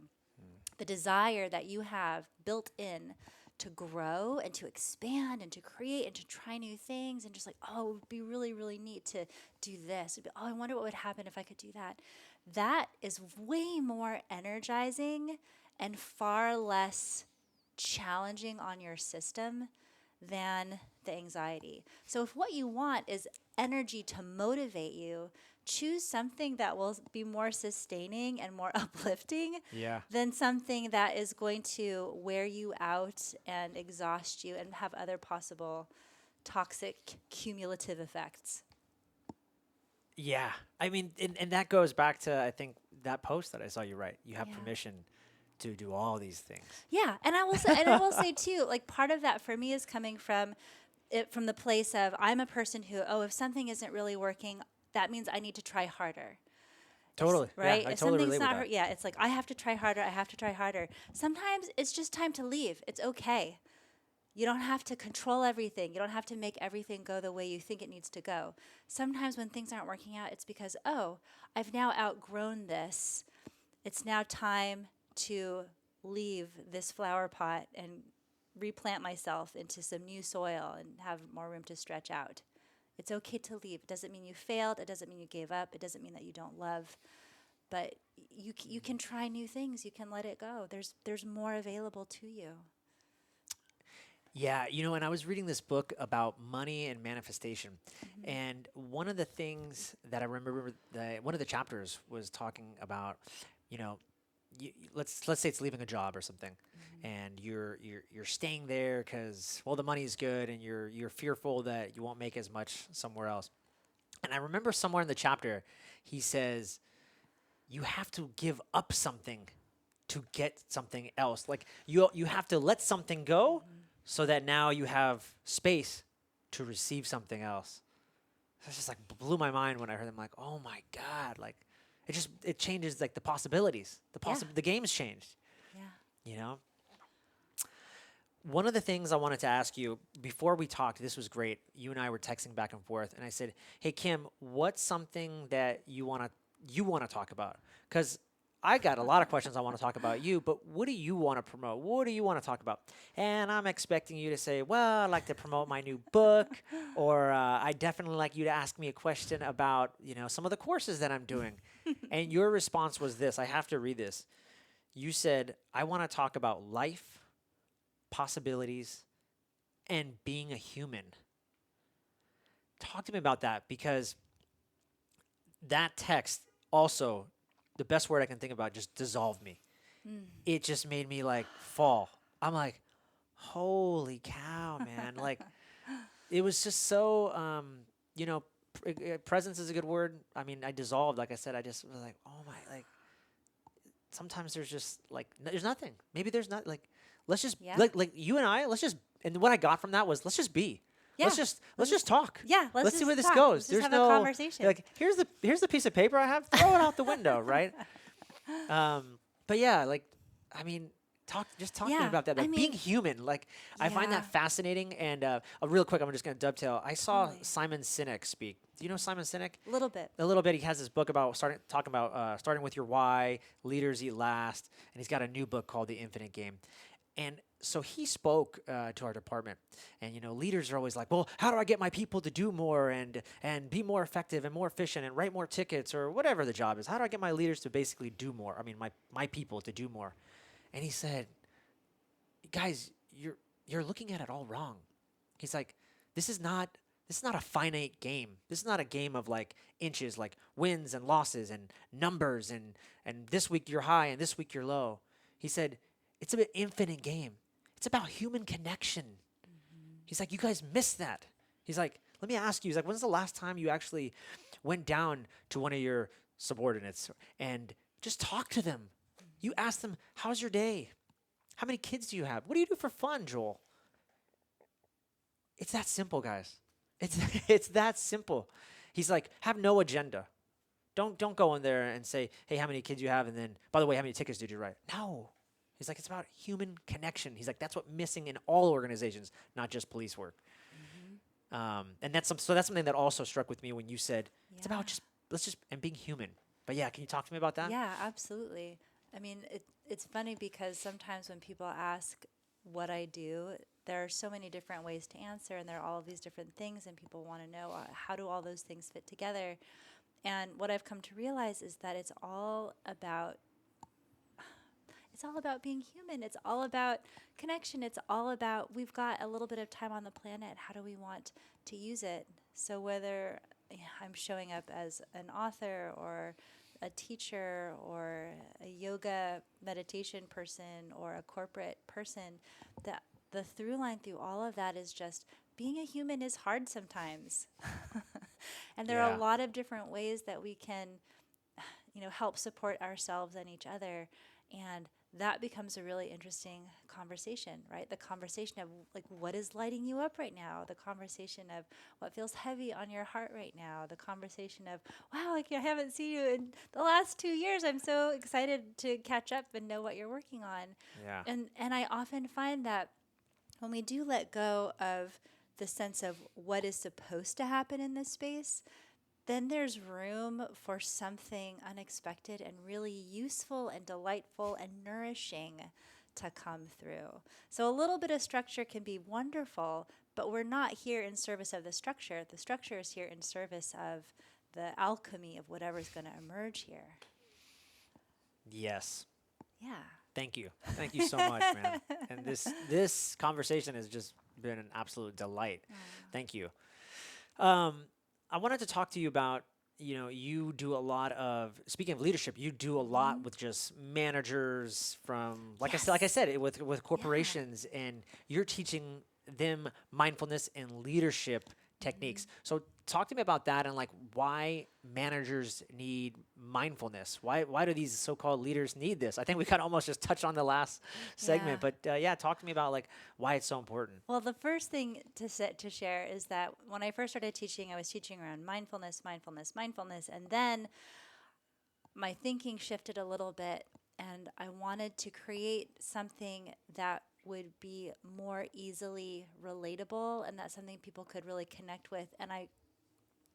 Speaker 1: The desire that you have built in to grow and to expand and to create and to try new things, and just like, oh, it would be really, really neat to do this. It'd be, oh, I wonder what would happen if I could do that. That is way more energizing and far less challenging on your system than the anxiety. So if what you want is energy to motivate you, choose something that will be more sustaining and more uplifting
Speaker 2: Yeah.
Speaker 1: than something that is going to wear you out and exhaust you and have other possible toxic cumulative effects.
Speaker 2: Yeah. I mean, and that goes back to, I think, that post that I saw you write. You have
Speaker 1: Yeah.
Speaker 2: permission to do all these things.
Speaker 1: Yeah, and I will say too, like part of that for me is coming from the place of I'm a person who, oh, if something isn't really working, that means I need to try harder.
Speaker 2: Totally.
Speaker 1: Right?
Speaker 2: Yeah, I
Speaker 1: If
Speaker 2: totally
Speaker 1: something's
Speaker 2: relate with
Speaker 1: not,
Speaker 2: that.
Speaker 1: yeah, it's like I have to try harder. I have to try harder. Sometimes it's just time to leave. It's okay. You don't have to control everything. You don't have to make everything go the way you think it needs to go. Sometimes when things aren't working out, it's because, oh, I've now outgrown this. It's now time to leave this flower pot and replant myself into some new soil and have more room to stretch out. It's okay to leave. It doesn't mean you failed. It doesn't mean you gave up. It doesn't mean that you don't love. But you can try new things. You can let it go. There's more available to you.
Speaker 2: Yeah, and I was reading this book about money and manifestation. And one of the things that I remember, one of the chapters was talking about, you know, let's say it's leaving a job or something, and you're staying there because, well, the money's good, and you're fearful that you won't make as much somewhere else. And I remember somewhere in the chapter, he says, you have to give up something to get something else. Like you have to let something go so that now you have space to receive something else. So it's just like blew my mind when I heard them, like, oh my God, like it changes like the possibilities. The game's changed,
Speaker 1: Yeah.
Speaker 2: you know? One of the things I wanted to ask you before we talked, this was great. You and I were texting back and forth, and I said, "Hey Kim, what's something that you want to talk about?" Cuz I got a lot of questions I want to talk about you, but what do you want to promote? What do you want to talk about? And I'm expecting you to say, well, I'd like to promote my new book, or I definitely like you to ask me a question about, some of the courses that I'm doing. And your response was this. I have to read this. You said, I want to talk about life, possibilities, and being a human. Talk to me about that, because that text also, the best word I can think about, just dissolved me. It just made me like fall. I'm like, holy cow, man. Like, it was just so, presence is a good word. I mean, I dissolved. Like I said, I just was like, oh my, like, sometimes there's just like, there's nothing. Maybe there's not, like, let's just,
Speaker 1: Yeah.
Speaker 2: like you and I, let's just, and what I got from that was, let's just be.
Speaker 1: Yeah.
Speaker 2: Let's just talk.
Speaker 1: Yeah, let's
Speaker 2: see
Speaker 1: just
Speaker 2: where this
Speaker 1: talk.
Speaker 2: goes.
Speaker 1: Let's just
Speaker 2: There's
Speaker 1: have a
Speaker 2: no
Speaker 1: conversation.
Speaker 2: like here's the piece of paper I have. Throw it out the window, right? But yeah, like I mean, talk to me
Speaker 1: Yeah,
Speaker 2: about that.
Speaker 1: I
Speaker 2: Like being
Speaker 1: mean-
Speaker 2: human. Like I find
Speaker 1: Yeah.
Speaker 2: that fascinating. And real quick, I'm just gonna dovetail. I saw
Speaker 1: Totally.
Speaker 2: Simon Sinek speak. Do you know Simon Sinek?
Speaker 1: A little bit.
Speaker 2: A little bit. He has this book about starting with your why, leaders eat last, and he's got a new book called The Infinite Game. And so he spoke to our department, and leaders are always like, well, how do I get my people to do more and be more effective and more efficient and write more tickets or whatever the job is? How do I get my leaders to basically do more? I mean, my people to do more. And he said, guys, you're looking at it all wrong. He's like, this is not a finite game. This is not a game of like inches, like wins and losses and numbers and this week you're high and this week you're low. He said, it's an infinite game. It's about human connection. He's like, you guys missed that. He's like, let me ask you. He's like, when's the last time you actually went down to one of your subordinates and just talked to them? You asked them, how's your day? How many kids do you have? What do you do for fun, Joel? It's that simple, guys. It's it's that simple. He's like, have no agenda. Don't go in there and say, hey, how many kids you have, and then by the way, how many tickets did you write? No. He's like, it's about human connection. He's like, that's what missing in all organizations, not just police work. And so that's something that also struck with me when you said it's about
Speaker 1: Yeah.
Speaker 2: just let's just and being human. But yeah, can you talk to me about that?
Speaker 1: Yeah, absolutely. I mean, it's funny because sometimes when people ask what I do, there are so many different ways to answer, and there are all of these different things, and people want to know how do all those things fit together. And what I've come to realize is that it's all about being human. It's all about connection. It's all about we've got a little bit of time on the planet. How do we want to use it? So whether I'm showing up as an author or a teacher or a yoga meditation person or a corporate person, the through line through all of that is just being a human is hard sometimes. And there are a
Speaker 2: Yeah.
Speaker 1: lot of different ways that we can help support ourselves and each other. And that becomes a really interesting conversation, right? The conversation of like, what is lighting you up right now? The conversation of what feels heavy on your heart right now? The conversation of, wow, like I haven't seen you in the last 2 years. I'm so excited to catch up and know what you're working on.
Speaker 2: Yeah.
Speaker 1: And I often find that when we do let go of the sense of what is supposed to happen in this space, then there's room for something unexpected and really useful and delightful and nourishing to come through. So a little bit of structure can be wonderful, but we're not here in service of the structure. The structure is here in service of the alchemy of whatever's going to emerge here.
Speaker 2: Yes.
Speaker 1: Yeah.
Speaker 2: Thank you. Thank you so much, man. And this conversation has just been an absolute delight. Thank you. I wanted to talk to you about, you do a lot of, speaking of leadership, you do a lot with just managers from, like I
Speaker 1: Yes.
Speaker 2: said, with corporations, and you're teaching them mindfulness and leadership techniques. So talk to me about that and like why managers need mindfulness. Why do these so-called leaders need this? I think we kind of almost just touched on the last
Speaker 1: Yeah.
Speaker 2: segment, but yeah, talk to me about like why it's so important.
Speaker 1: Well, the first thing to share is that when I first started teaching, I was teaching around mindfulness, mindfulness, mindfulness, and then my thinking shifted a little bit, and I wanted to create something that would be more easily relatable, and that's something people could really connect with. And I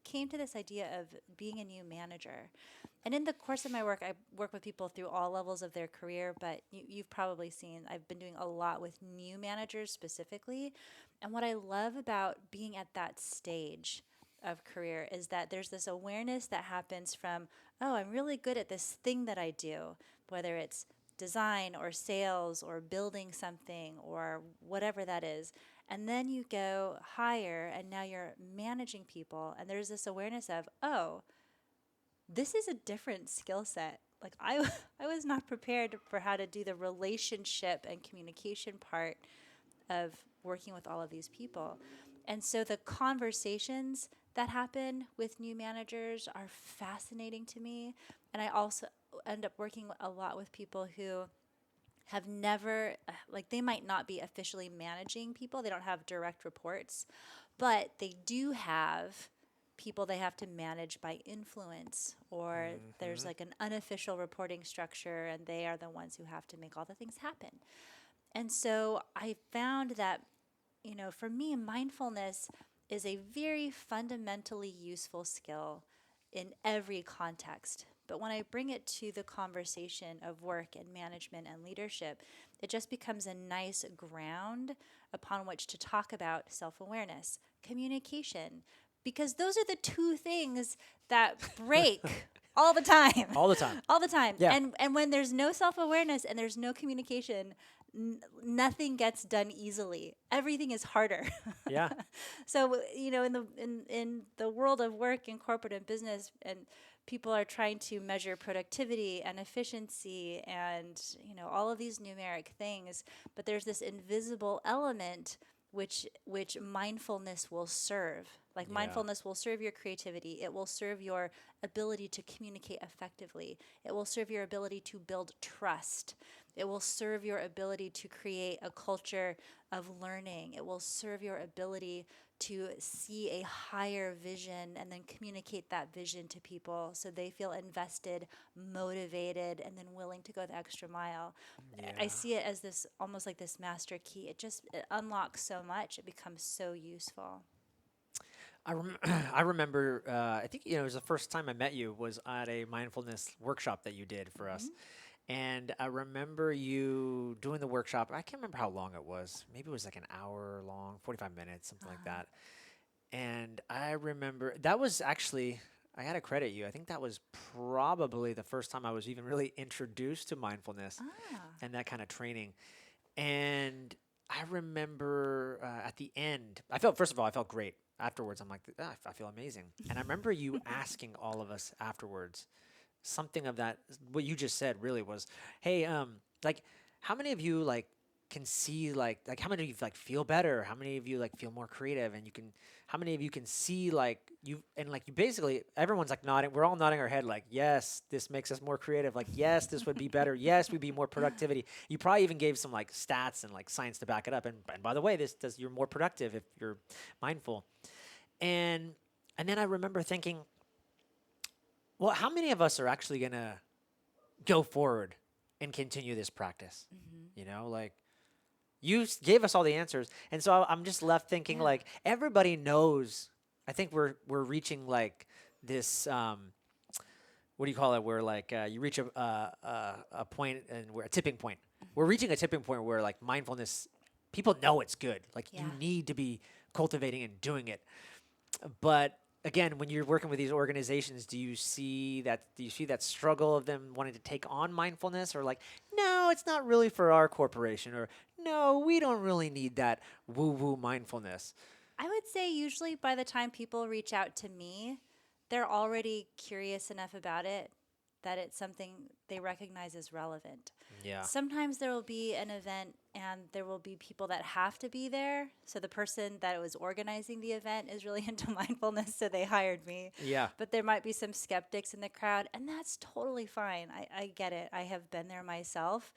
Speaker 1: came to this idea of being a new manager. And in the course of my work, I work with people through all levels of their career, but you've probably seen I've been doing a lot with new managers specifically. And what I love about being at that stage of career is that there's this awareness that happens from, oh, I'm really good at this thing that I do, whether it's design or sales or building something or whatever that is. And then you go higher and now you're managing people. And there's this awareness of, oh, this is a different skill set. Like I was not prepared for how to do the relationship and communication part of working with all of these people. And so the conversations that happen with new managers are fascinating to me. And I also end up working a lot with people who have never, like, they might not be officially managing people, they don't have direct reports, but they do have people they have to manage by influence, or there's like an unofficial reporting structure, and they are the ones who have to make all the things happen. And so I found that, for me, mindfulness is a very fundamentally useful skill in every context. But when I bring it to the conversation of work and management and leadership, it just becomes a nice ground upon which to talk about self awareness, communication, because those are the two things that break all the time.
Speaker 2: All the time.
Speaker 1: All the time.
Speaker 2: Yeah.
Speaker 1: And when there's no self awareness and there's no communication, nothing gets done easily. Everything is harder.
Speaker 2: Yeah.
Speaker 1: So in the world of work and corporate and business, and people are trying to measure productivity and efficiency and all of these numeric things, but there's this invisible element which mindfulness will serve. Like,
Speaker 2: Yeah.
Speaker 1: mindfulness will serve your creativity. It will serve your ability to communicate effectively. It will serve your ability to build trust. It will serve your ability to create a culture of learning. It will serve your ability to see a higher vision and then communicate that vision to people so they feel invested, motivated, and then willing to go the extra mile. I
Speaker 2: Yeah.
Speaker 1: see it as this almost like this master key. It unlocks so much, it becomes so useful.
Speaker 2: I remember, I think, it was the first time I met you was at a mindfulness workshop that you did for us.
Speaker 1: Hmm.
Speaker 2: And I remember you doing the workshop. I can't remember how long it was. Maybe it was like an hour long, 45 minutes, something like that. And I remember that was actually, I got to credit you. I think that was probably the first time I was even really introduced to mindfulness
Speaker 1: Ah.
Speaker 2: and that kind of training. And I remember at the end, first of all, I felt great. Afterwards, I'm like, I feel amazing. And I remember you asking all of us afterwards something of that, what you just said really was, hey, like, how many of you like can see like how many of you like feel better? How many of you like feel more creative? And how many of you can see like you basically, everyone's like nodding. We're all nodding our head like, yes, this makes us more creative. Like, yes, this would be better. Yes, we'd be more productivity. You probably even gave some like stats and like science to back it up. And by the way, you're more productive if you're mindful. And and then I remember thinking, well, how many of us are actually gonna go forward and continue this practice?
Speaker 1: Hmm.
Speaker 2: Like gave us all the answers, and so I'm just left thinking
Speaker 1: Yeah.
Speaker 2: like everybody knows. I think we're reaching like this. What do you call it? Where like you reach a point and we're a tipping point. We're
Speaker 1: Hmm.
Speaker 2: reaching a tipping point where like mindfulness, people know it's good. Like you
Speaker 1: Yeah.
Speaker 2: need to be cultivating and doing it. But again, when you're working with these organizations, do you see that struggle of them wanting to take on mindfulness, or like, no, it's not really for our corporation, or no, we don't really need that woo woo mindfulness.
Speaker 1: I would say usually by the time people reach out to me, they're already curious enough about it that it's something they recognize as relevant.
Speaker 2: Yeah.
Speaker 1: Sometimes there will be an event and there will be people that have to be there. So the person that was organizing the event is really into mindfulness, so they hired me.
Speaker 2: Yeah.
Speaker 1: But there might be some skeptics in the crowd, and that's totally fine. I get it. I have been there myself,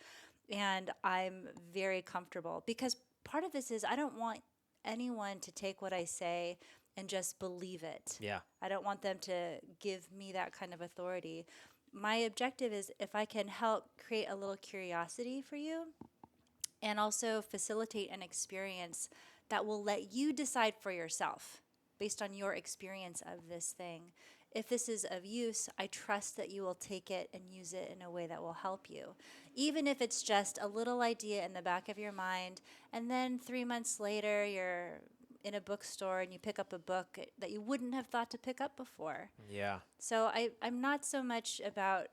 Speaker 1: and I'm very comfortable because part of this is I don't want anyone to take what I say and just believe it.
Speaker 2: Yeah.
Speaker 1: I don't want them to give me that kind of authority. My objective is if I can help create a little curiosity for you and also facilitate an experience that will let you decide for yourself based on your experience of this thing. If this is of use, I trust that you will take it and use it in a way that will help you. Even if it's just a little idea in the back of your mind, and then 3 months later, you're in a bookstore and you pick up a book that you wouldn't have thought to pick up before.
Speaker 2: Yeah.
Speaker 1: So I'm not so much about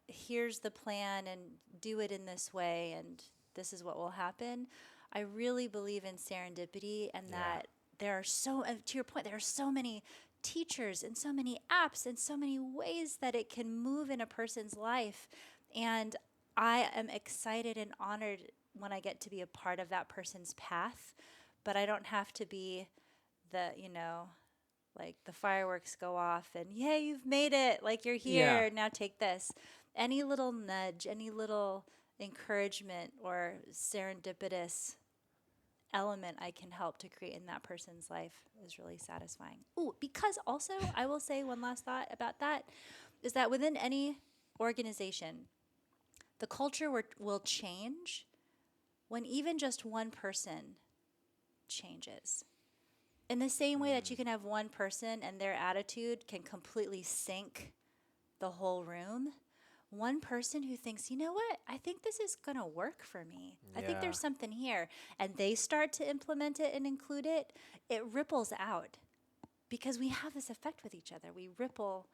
Speaker 1: here's the plan and do it in this way and this is what will happen. I really believe in serendipity and
Speaker 2: Yeah.
Speaker 1: that there are to your point, there are so many teachers and so many apps and so many ways that it can move in a person's life. And I am excited and honored when I get to be a part of that person's path, but I don't have to be the like the fireworks go off and yay, you've made it, like you're
Speaker 2: Yeah.
Speaker 1: here, now take this. Any little nudge, any little encouragement or serendipitous element I can help to create in that person's life is really satisfying. Ooh, because also I will say one last thought about that is that within any organization, the culture will change when even just one person changes. In the same way that you can have one person and their attitude can completely sink the whole room, one person who thinks, you know what, I think this is going to work for me. I think
Speaker 2: Yeah.
Speaker 1: there's something here. And they start to implement it and include it, it ripples out because we have this effect with each other. We ripple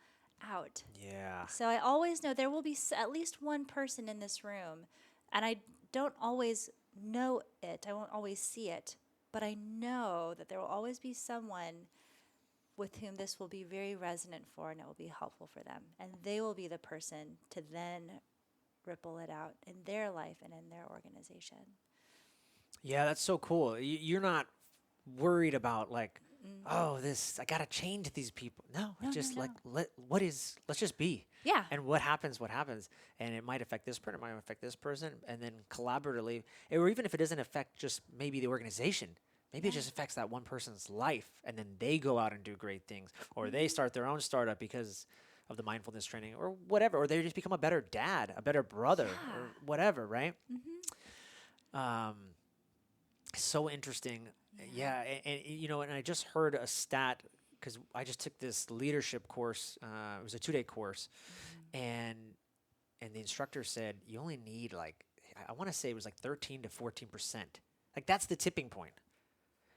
Speaker 1: out.
Speaker 2: Yeah.
Speaker 1: So I always know there will be at least one person in this room, and I don't always know it, I won't always see it, but I know that there will always be someone with whom this will be very resonant for and it will be helpful for them. And they will be the person to then ripple it out in their life and in their organization.
Speaker 2: Yeah, that's so cool. You're not worried about like,
Speaker 1: Mm.
Speaker 2: oh, this I gotta change these people. No,
Speaker 1: No,
Speaker 2: it's
Speaker 1: no,
Speaker 2: just like
Speaker 1: no.
Speaker 2: let's just be.
Speaker 1: Yeah.
Speaker 2: And what happens, and it might affect this person, it might affect this person, and then collaboratively, or even if it doesn't affect just maybe the organization, maybe it just affects that one person's life, and then they go out and do great things, or they start their own startup because of the mindfulness training, or whatever, or they just become a better dad, a better brother,
Speaker 1: Yeah.
Speaker 2: or whatever, right?
Speaker 1: Mm-hmm.
Speaker 2: Um, so interesting.
Speaker 1: Yeah.
Speaker 2: Yeah, and I just heard a stat because I just took this leadership course. It was a 2-day course, and the instructor said you only need like I want to say it was like 13 to 14%. Like that's the tipping point.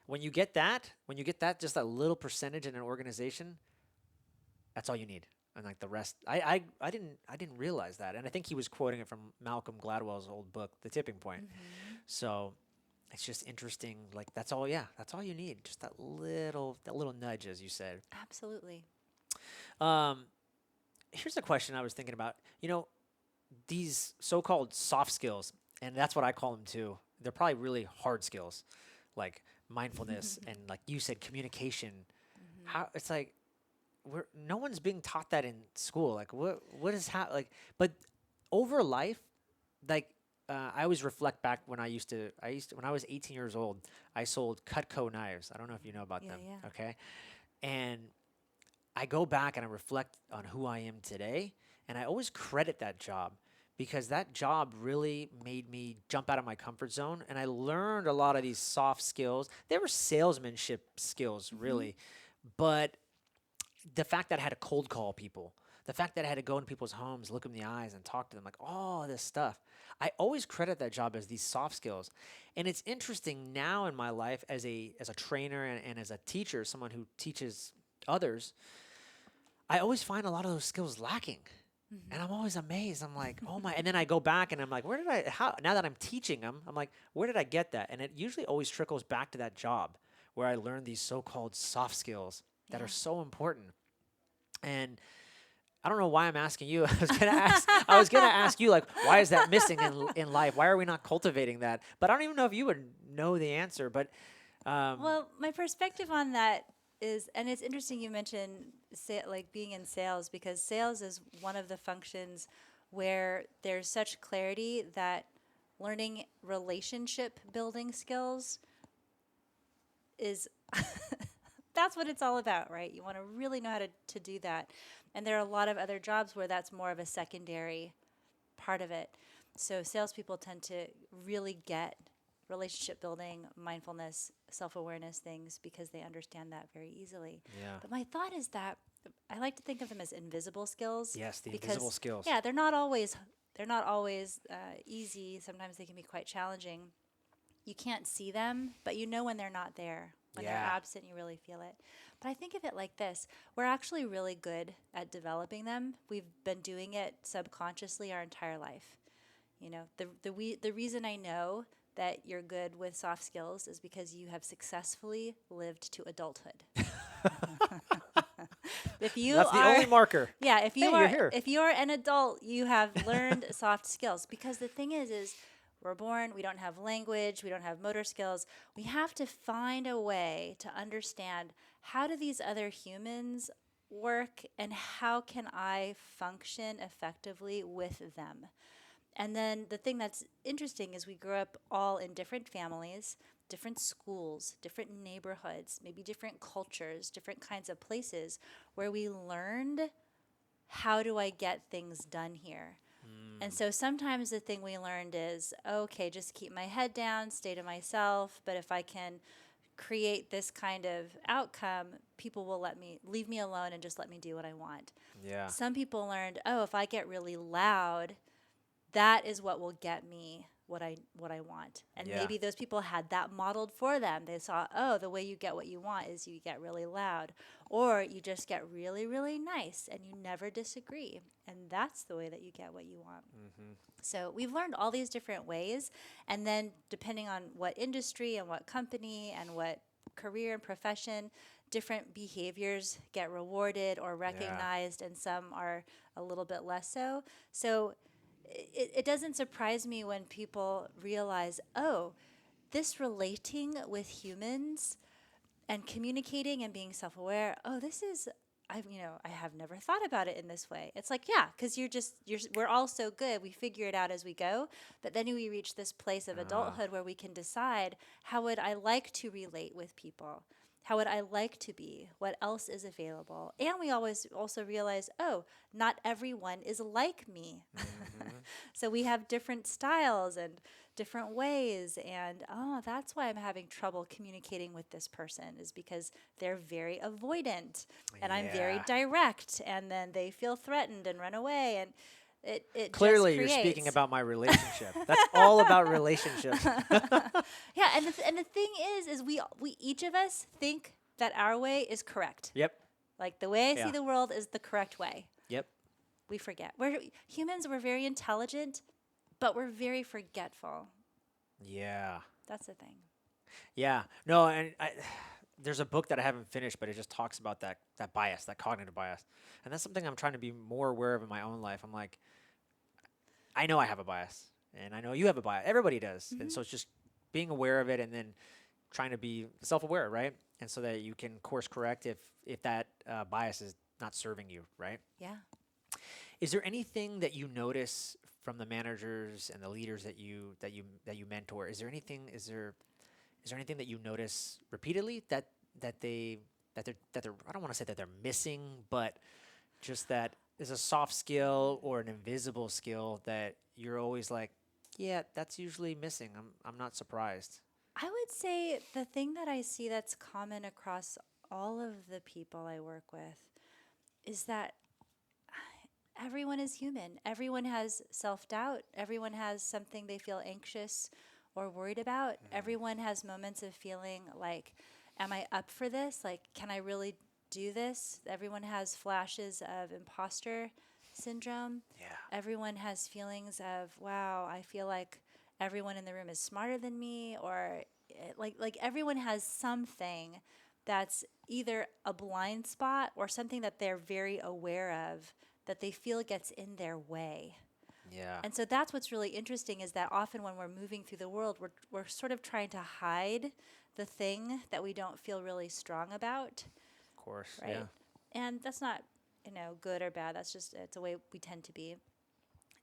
Speaker 2: When you get that, just that little percentage in an organization, that's all you need. And like the rest, I didn't realize that. And I think he was quoting it from Malcolm Gladwell's old book, The Tipping Point.
Speaker 1: Mm-hmm.
Speaker 2: So it's just interesting. Like that's all. Yeah, that's all you need. Just that little nudge, as you said.
Speaker 1: Absolutely.
Speaker 2: Um, Here's a question I was thinking about. These so-called soft skills, and that's what I call them too. They're probably really hard skills, like mindfulness and, like you said, communication. How it's like no one's being taught that in school. Like what is like, but over life, like I always reflect back when when I was 18 years old, I sold Cutco knives. I don't know if you know about
Speaker 1: Yeah,
Speaker 2: them.
Speaker 1: yeah.
Speaker 2: Okay, and I go back and I reflect on who I am today, and I always credit that job because that job really made me jump out of my comfort zone, and I learned a lot of these soft skills. They were salesmanship skills,
Speaker 1: Mm-hmm.
Speaker 2: really, but the fact that I had to cold call people, the fact that I had to go in people's homes, look them in the eyes, and talk to them, like all this stuff. I always credit that job as these soft skills, and it's interesting now in my life as a trainer and as a teacher, someone who teaches others. I always find a lot of those skills lacking. And I'm always amazed. I'm like, oh my. And then I go back and I'm like, now that I'm teaching them, I'm like, where did I get that? And it usually always trickles back to that job where I learned these so called soft skills that
Speaker 1: Yeah.
Speaker 2: are so important. And I don't know why I'm asking you. I was gonna ask you, like, why is that missing in life? Why are we not cultivating that? But I don't even know if you would know the answer. But
Speaker 1: Well, my perspective on that is, and it's interesting you mentioned like being in sales, because sales is one of the functions where there's such clarity that learning relationship building skills is that's what it's all about, right? You want to really know how to do that. And there are a lot of other jobs where that's more of a secondary part of it. So salespeople tend to really get relationship building, mindfulness, self awareness things because they understand that very easily.
Speaker 2: yeah,
Speaker 1: But my thought is that I like to think of them as invisible skills
Speaker 2: yes, the
Speaker 1: because
Speaker 2: invisible skills.
Speaker 1: yeah, they're not always easy. Sometimes they can be quite challenging. You can't see them, but you know when they're not there. When they're
Speaker 2: Yeah.
Speaker 1: absent, you really feel it. But I think of it like this: we're actually really good at developing them. We've been doing it subconsciously our entire life. The reason I know that you're good with soft skills is because you have successfully lived to adulthood. If you
Speaker 2: That's the
Speaker 1: are
Speaker 2: only marker.
Speaker 1: yeah,
Speaker 2: Hey, you're here.
Speaker 1: if you're an adult, you have learned soft skills, because the thing is we're born, we don't have language, we don't have motor skills. We have to find a way to understand, how do these other humans work and how can I function effectively with them? And then the thing that's interesting is we grew up all in different families, different schools, different neighborhoods, maybe different cultures, different kinds of places where we learned, how do I get things done here? And so sometimes the thing we learned is, okay, just keep my head down, stay to myself, but if I can create this kind of outcome, people will leave me alone and just let me do what I want.
Speaker 2: Yeah.
Speaker 1: Some people learned, oh, if I get really loud, that is what will get me what I want. And
Speaker 2: Yeah.
Speaker 1: maybe those people had that modeled for them. They saw, oh, the way you get what you want is you get really loud, or you just get really, really nice and you never disagree. And that's the way that you get what you want. So we've learned all these different ways. And then depending on what industry and what company and what career and profession, different behaviors get rewarded or recognized, and some are a little bit less so. So it doesn't surprise me when people realize, oh, this relating with humans and communicating and being self-aware, oh, this is I have never thought about it in this way. It's like, yeah, because we're all so good. We figure it out as we go. But then we reach this place of adulthood where we can decide, how would I like to relate with people? How would I like to be? What else is available? And we always also realize, oh, not everyone is like me. So we have different styles and different ways. And oh, that's why I'm having trouble communicating with this person, is because they're very avoidant and I'm very
Speaker 2: Yeah.
Speaker 1: direct. And then they feel threatened and run away. And it
Speaker 2: Clearly,
Speaker 1: just
Speaker 2: you're speaking
Speaker 1: creates.
Speaker 2: about my relationship. That's all about relationships.
Speaker 1: Yeah, and the thing is we each of us think that our way is correct.
Speaker 2: Yep.
Speaker 1: Like the way I see
Speaker 2: Yeah.
Speaker 1: the world is the correct way.
Speaker 2: Yep.
Speaker 1: We forget. We're humans. We're very intelligent, but we're very forgetful.
Speaker 2: Yeah.
Speaker 1: That's the thing.
Speaker 2: Yeah. No, and there's a book that I haven't finished, but it just talks about that bias, that cognitive bias. And that's something I'm trying to be more aware of in my own life. I'm like, I know I have a bias, and I know you have a bias. Everybody does. And so it's just being aware of it and then trying to be self-aware, right? And so that you can course correct if that bias is not serving you, right?
Speaker 1: Yeah.
Speaker 2: Is there anything that you notice from the managers and the leaders that you mentor? Is there anything that you notice repeatedly that they're I don't want to say that they're missing, but just that is a soft skill or an invisible skill that you're always like, yeah, that's usually missing. I'm not surprised.
Speaker 1: I would say the thing that I see that's common across all of the people I work with is that everyone is human. Everyone has self doubt. Everyone has something they feel anxious or worried about. Everyone has moments of feeling like, am I up for this? Like, can I really do this? Everyone has flashes of imposter syndrome.
Speaker 2: Yeah.
Speaker 1: Everyone has feelings of, wow, I feel like everyone in the room is smarter than me, or like everyone has something that's either a blind spot or something that they're very aware of that they feel gets in their way.
Speaker 2: Yeah.
Speaker 1: And so that's what's really interesting, is that often when we're moving through the world, we're sort of trying to hide the thing that we don't feel really strong about,
Speaker 2: Of course.
Speaker 1: right?
Speaker 2: Yeah.
Speaker 1: And that's not, good or bad. That's just, it's a way we tend to be.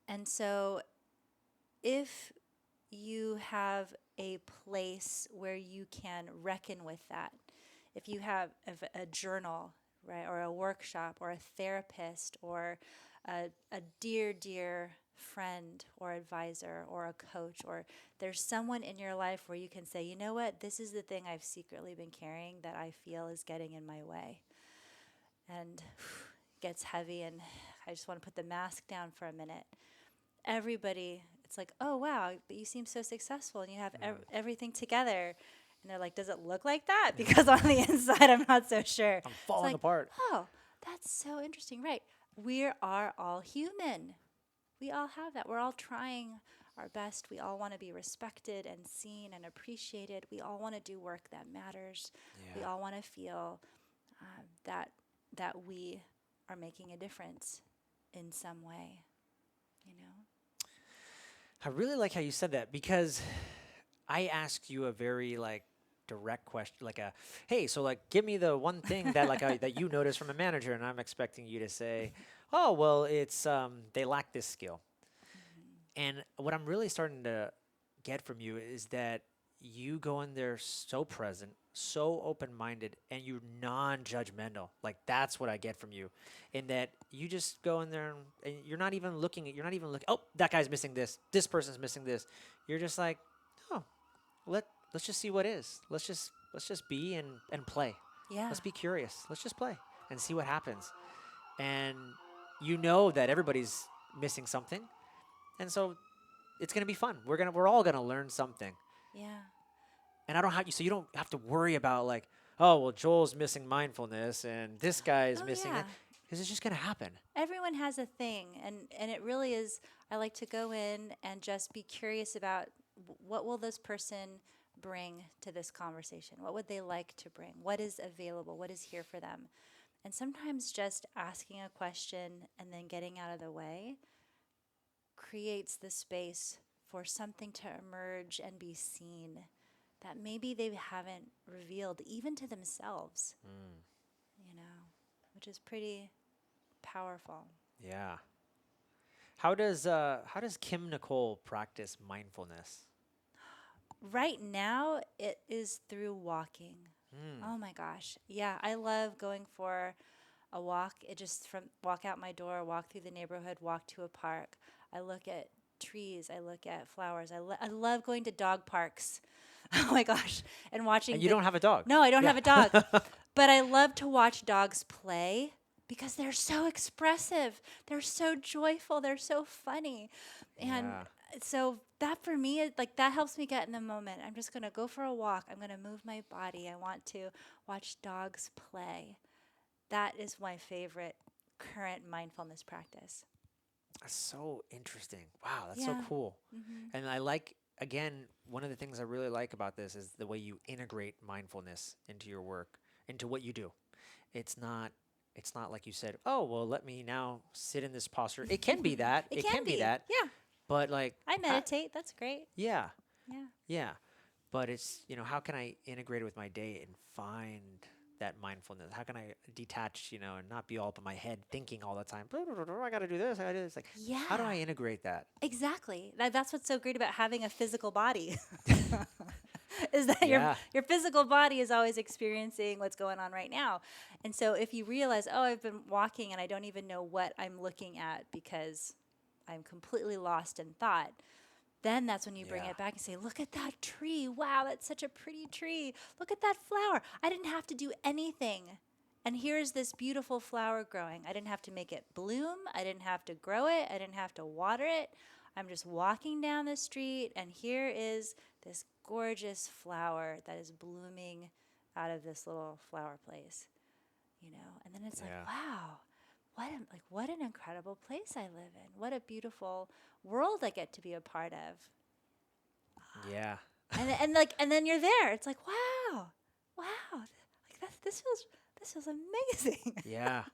Speaker 1: And so if you have a place where you can reckon with that, if you have a journal, right, or a workshop, or a therapist, or a dear, dear friend or advisor or a coach, or there's someone in your life where you can say, you know what, this is the thing I've secretly been carrying that I feel is getting in my way. And gets heavy, and I just want to put the mask down for a minute. Everybody, it's like, oh, wow, but you seem so successful and you have everything together. And they're like, does it look like that? Because on the inside, I'm not so sure.
Speaker 2: I'm falling apart.
Speaker 1: Oh, that's so interesting. Right. We are all human. We all have that. We're all trying our best. We all want to be respected and seen and appreciated. We all want to do work that matters. We all want to feel that we are making a difference in some way,
Speaker 2: I really like how you said that, because I asked you a very direct question, hey, so give me the one thing that that you notice from a manager, and I'm expecting you to say, oh, well, it's they lack this skill. And what I'm really starting to get from you is that you go in there so present, so open-minded, and you're non-judgmental. That's what I get from you, in that you just go in there and you're not even looking. Oh, that guy's missing this. This person's missing this. You're just like, oh, let's just see what is. Let's just be and play.
Speaker 1: Yeah.
Speaker 2: Let's be curious. Let's just play and see what happens. And you know that everybody's missing something, and so it's gonna be fun. We're all gonna learn something.
Speaker 1: Yeah.
Speaker 2: And so you don't have to worry about oh, well, Joel's missing mindfulness and this guy is missing
Speaker 1: yeah.
Speaker 2: it, because it's just gonna happen.
Speaker 1: Everyone has a thing, and it really is. I like to go in and just be curious about what will this person bring to this conversation? What would they like to bring? What is available? What is here for them? And sometimes just asking a question and then getting out of the way creates the space for something to emerge and be seen that maybe they haven't revealed even to themselves. which is pretty powerful.
Speaker 2: Yeah. How does Kim Nicol practice mindfulness?
Speaker 1: Right now, it is through walking.
Speaker 2: Mm.
Speaker 1: Oh my gosh. Yeah, I love going for a walk. It just from walk out my door, walk through the neighborhood, walk to a park. I look at trees, I look at flowers. I love going to dog parks. Oh my gosh. And watching
Speaker 2: And you
Speaker 1: the
Speaker 2: don't have a dog.
Speaker 1: No, I don't
Speaker 2: Yeah.
Speaker 1: have a dog. But I love to watch dogs play because they're so expressive. They're so joyful. They're so funny. And
Speaker 2: Yeah.
Speaker 1: so that for me, like that helps me get in the moment. I'm just going to go for a walk. I'm going to move my body. I want to watch dogs play. That is my favorite current mindfulness practice.
Speaker 2: That's so interesting. Wow, that's so
Speaker 1: Yeah.
Speaker 2: cool.
Speaker 1: Hmm.
Speaker 2: And I like, again, one of the things I really like about this is the way you integrate mindfulness into your work, into what you do. It's not it's not like you said, "Oh, well, let me now sit in this posture." It can be that.
Speaker 1: It
Speaker 2: It
Speaker 1: can
Speaker 2: can be
Speaker 1: be.
Speaker 2: that.
Speaker 1: Yeah.
Speaker 2: But like
Speaker 1: I meditate. That's great.
Speaker 2: yeah.
Speaker 1: Yeah.
Speaker 2: Yeah. But it's, how can I integrate it with my day and find that mindfulness? How can I detach, and not be all up in my head thinking all the time, I got to do this, I got to do this. Like, how do
Speaker 1: Yeah.
Speaker 2: I integrate that?
Speaker 1: Exactly. That's what's so great about having a physical body. Is that
Speaker 2: Yeah.
Speaker 1: your physical body is always experiencing what's going on right now. And so if you realize, oh, I've been walking and I don't even know what I'm looking at because I'm completely lost in thought, then that's when you bring
Speaker 2: Yeah.
Speaker 1: it back and say, look at that tree. Wow, that's such a pretty tree. Look at that flower. I didn't have to do anything. And here's this beautiful flower growing. I didn't have to make it bloom. I didn't have to grow it. I didn't have to water it. I'm just walking down the street, and here is this gorgeous flower that is blooming out of this little flower place. And then it's like,
Speaker 2: Yeah.
Speaker 1: wow, what an incredible place I live in. What a beautiful world I get to be a part of.
Speaker 2: Yeah.
Speaker 1: And then you're there. It's like, wow, like this feels amazing.
Speaker 2: Yeah.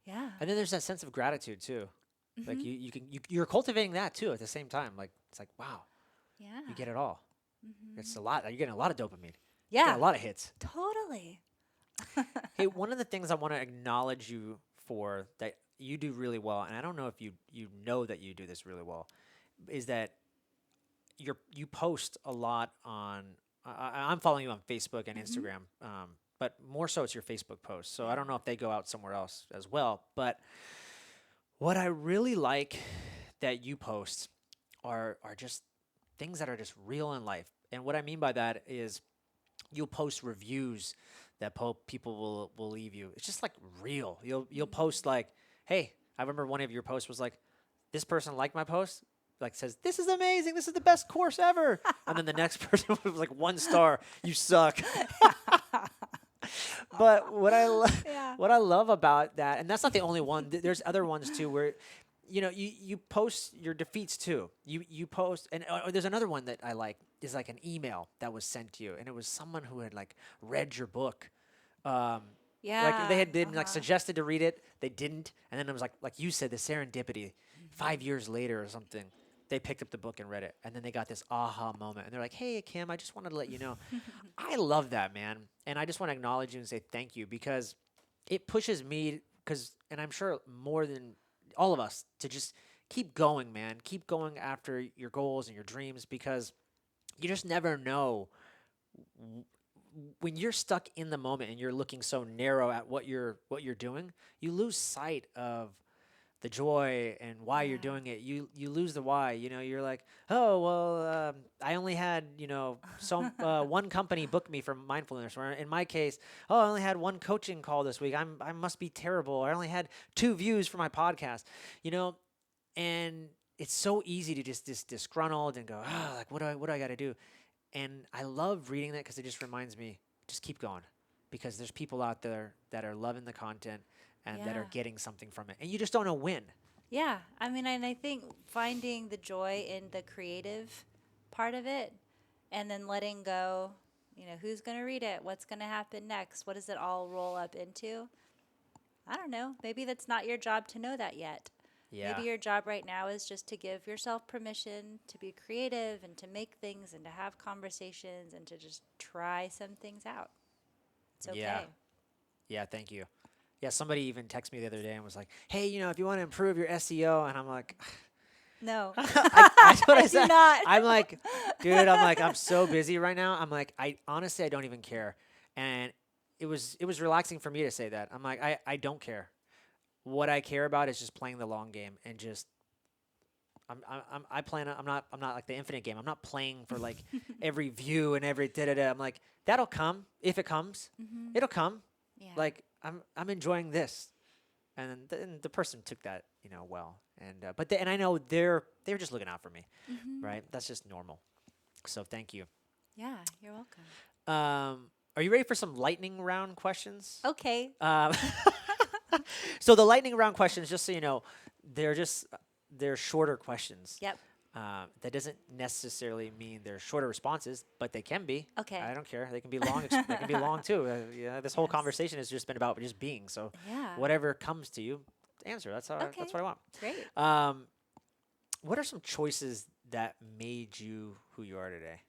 Speaker 1: Yeah.
Speaker 2: And then there's that sense of gratitude too. Like
Speaker 1: Hmm.
Speaker 2: you're cultivating that too at the same time. Like it's like, wow,
Speaker 1: Yeah.
Speaker 2: you get it all.
Speaker 1: Hmm.
Speaker 2: It's a lot. You're getting a lot of dopamine. Getting
Speaker 1: Yeah.
Speaker 2: a lot of hits.
Speaker 1: Totally.
Speaker 2: Hey, one of the things I want to acknowledge you for that you do really well, and I don't know if you know that you do this really well, is that you post a lot on. I'm following you on Facebook and
Speaker 1: Hmm.
Speaker 2: Instagram, but more so it's your Facebook posts. So I
Speaker 1: Yeah.
Speaker 2: don't know if they go out somewhere else as well. But what I really like that you post are just things that are just real in life. And what I mean by that is you'll post reviews that people will leave you. It's just like real. You'll post like, "Hey, I remember one of your posts was like, this person liked my post, like says, 'This is amazing. This is the best course ever.'" And then the next person was like 1 star, "You suck." But
Speaker 1: Yeah.
Speaker 2: what I love about that, and that's not the only one. There's other ones too where you post your defeats too. You post, and there's another one that I like is like an email that was sent to you, and it was someone who had like read your book. Um, like they
Speaker 1: Yeah.
Speaker 2: had been like
Speaker 1: Uh-huh.
Speaker 2: suggested to read it, they didn't, and then it was like you said, the serendipity. 5 years later or something, they picked up the book and read it, and then they got this aha moment, and they're like, "Hey, Kim, I just wanted to let you know." I love that, man, and I just want to acknowledge you and say thank you because it pushes me, and I'm sure more than all of us, to just keep going, man. Keep going after your goals and your dreams because you just never know when you're stuck in the moment and you're looking so narrow at what you're doing. You lose sight of the joy and why you're
Speaker 1: Yeah.
Speaker 2: doing it. You lose the why. You're like, oh well, I only had some one company book me for mindfulness. Or in my case, oh, I only had one coaching call this week. I must be terrible. I only had 2 views for my podcast. You know, and it's so easy to just disgruntled and go, like what do I got to do? And I love reading that because it just reminds me, just keep going, because there's people out there that are loving the content and that are
Speaker 1: Yeah.
Speaker 2: getting something from it, and you just don't know when.
Speaker 1: Yeah. I mean, and I think finding the joy in the creative part of it and then letting go, who's going to read it? What's going to happen next? What does it all roll up into? I don't know. Maybe that's not your job to know that yet.
Speaker 2: Yeah,
Speaker 1: Maybe your job right now is just to give yourself permission to be creative and to make things and to have conversations and to just try some things out. It's
Speaker 2: yeah,
Speaker 1: okay.
Speaker 2: yeah. Thank you. Yeah, somebody even texted me the other day and was like, "Hey, if you want to improve your SEO," and I'm like,
Speaker 1: No,
Speaker 2: That's what I
Speaker 1: I do
Speaker 2: said.
Speaker 1: not.
Speaker 2: I'm like, dude, I'm like, I'm so busy right now. I'm like, I honestly, I don't even care. And it was relaxing for me to say that. I'm like, I don't care. What I care about is just playing the long game and just I plan. I'm not like the infinite game. I'm not playing for like every view and every da da da. I'm like, that'll come if it comes.
Speaker 1: Hmm.
Speaker 2: It'll come.
Speaker 1: Yeah.
Speaker 2: Like I'm enjoying this, and the person took that well, and I know they're just looking out for me,
Speaker 1: Hmm.
Speaker 2: right? That's just normal. So thank you.
Speaker 1: Yeah, you're welcome.
Speaker 2: Are you ready for some lightning round questions?
Speaker 1: Okay.
Speaker 2: Um, so the lightning round questions, just so you know, they're just they're shorter questions.
Speaker 1: Yep.
Speaker 2: That doesn't necessarily mean they're shorter responses, but they can be.
Speaker 1: Okay.
Speaker 2: I don't care. They can be long. They can be long too. Yeah, this whole
Speaker 1: Yes.
Speaker 2: conversation has just been about just being. So
Speaker 1: Yeah.
Speaker 2: whatever comes to you, answer.
Speaker 1: Okay.
Speaker 2: That's what I want.
Speaker 1: Great.
Speaker 2: What are some choices that made you who you are today?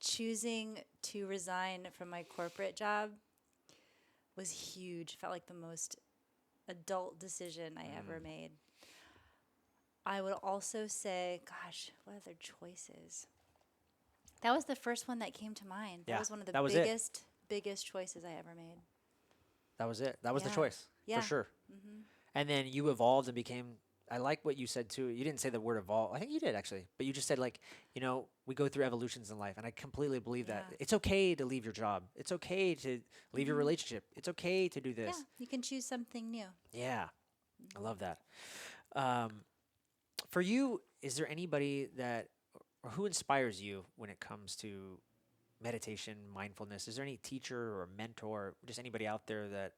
Speaker 1: Choosing to resign from my corporate job was huge. Felt like the most adult decision I ever made. I would also say, gosh, what other choices? That was the first one that came to mind. That
Speaker 2: Yeah,
Speaker 1: was one of the
Speaker 2: that was it.
Speaker 1: biggest choices I ever made.
Speaker 2: That was it. That was the
Speaker 1: Yeah.
Speaker 2: choice
Speaker 1: Yeah.
Speaker 2: for sure.
Speaker 1: Hmm.
Speaker 2: And then you evolved and became. I like what you said too. You didn't say the word evolve. I think you did actually, but you just said like, we go through evolutions in life, and I completely believe that
Speaker 1: Yeah.
Speaker 2: it's okay to leave your job. It's okay to leave your
Speaker 1: Hmm.
Speaker 2: relationship. It's okay to do
Speaker 1: Yeah,
Speaker 2: this.
Speaker 1: you can choose something new.
Speaker 2: Yeah, I love that. Um, for you, is there anybody that or who inspires you when it comes to meditation, mindfulness? Is there any teacher or mentor, just anybody out there that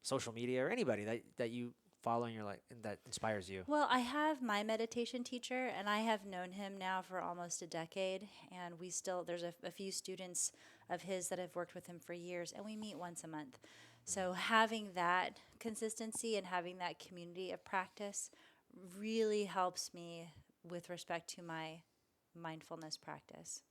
Speaker 2: social media or anybody that you follow and you're like and that inspires you?
Speaker 1: Well, I have my meditation teacher, and I have known him now for almost a decade. And there's a few students of his that have worked with him for years, and we meet once a month. So having that consistency and having that community of practice really helps me with respect to my mindfulness practice.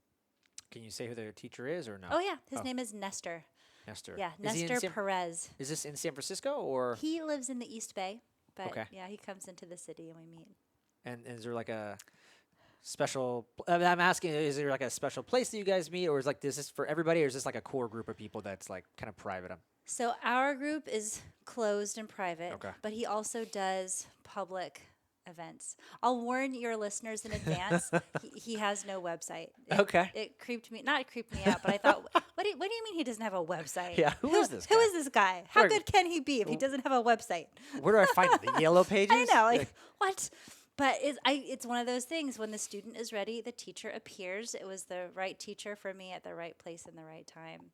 Speaker 2: Can you say who their teacher is or no?
Speaker 1: Oh, yeah, his
Speaker 2: Oh,
Speaker 1: name is Nestor.
Speaker 2: Nestor.
Speaker 1: Yeah,
Speaker 2: Is he in
Speaker 1: Nestor Perez.
Speaker 2: Is this in San Francisco or
Speaker 1: He lives in the East Bay, but
Speaker 2: okay?
Speaker 1: yeah, he comes into the city and we meet.
Speaker 2: And is there like a special? I'm asking, is there like a special place that you guys meet, or is this for everybody, or is this like a core group of people that's like kind of private?
Speaker 1: So our group is closed and private,
Speaker 2: Okay.
Speaker 1: but he also does public events. I'll warn your listeners in advance. He has no website.
Speaker 2: Okay.
Speaker 1: It not creeped me out, but I thought, what do you mean he doesn't have a website?
Speaker 2: Yeah, who is this
Speaker 1: Who
Speaker 2: guy?
Speaker 1: is this guy? How
Speaker 2: Where-
Speaker 1: good can he be if he doesn't have a website?
Speaker 2: Where do I find it? The yellow pages?
Speaker 1: I know, like what? But it's one of those things. When the student is ready, the teacher appears. It was the right teacher for me at the right place in the right time,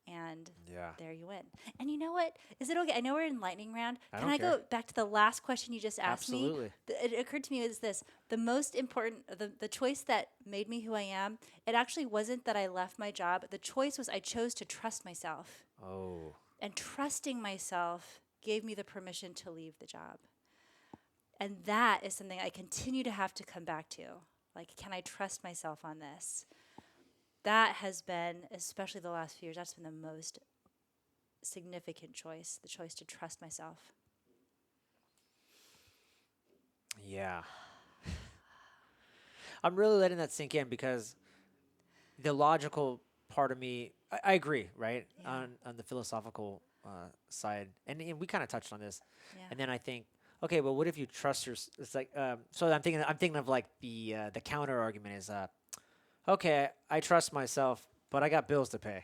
Speaker 1: and
Speaker 2: Yeah.
Speaker 1: there you went. And you know what? Is it okay? I know we're in lightning round.
Speaker 2: I
Speaker 1: Can
Speaker 2: don't
Speaker 1: I go
Speaker 2: care.
Speaker 1: back to the last question you just asked me?
Speaker 2: Absolutely.
Speaker 1: It occurred to me is this: the most important, the choice that made me who I am. It actually wasn't that I left my job. The choice was I chose to trust myself,
Speaker 2: Oh.
Speaker 1: and trusting myself gave me the permission to leave the job. And that is something I continue to have to come back to. Like, can I trust myself on this? That has been, especially the last few years, that's been the most significant choice, the choice to trust myself.
Speaker 2: Yeah. I'm really letting that sink in because the logical part of me, I agree, right?
Speaker 1: Yeah.
Speaker 2: On the philosophical side. And we kind of touched on this.
Speaker 1: Yeah.
Speaker 2: And then I think, okay, but what if you trust it's like, so I'm thinking of like the counter argument is, okay, I trust myself, but I got bills to pay.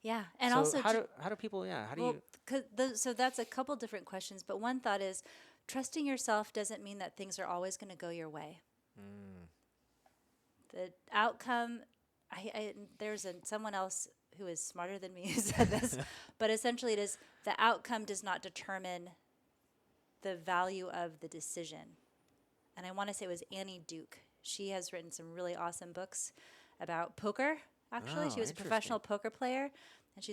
Speaker 1: Yeah. And
Speaker 2: So
Speaker 1: also,
Speaker 2: how do people, how do
Speaker 1: well,
Speaker 2: you,
Speaker 1: so that's a couple different questions. But one thought is trusting yourself doesn't mean that things are always going to go your way. The outcome, there's someone else who is smarter than me who said this, but essentially it is the outcome does not determine the value of the decision. And I want to say it was Annie Duke. She has written some really awesome books about poker. Actually,
Speaker 2: Oh,
Speaker 1: she was a
Speaker 2: interesting.
Speaker 1: professional poker player, and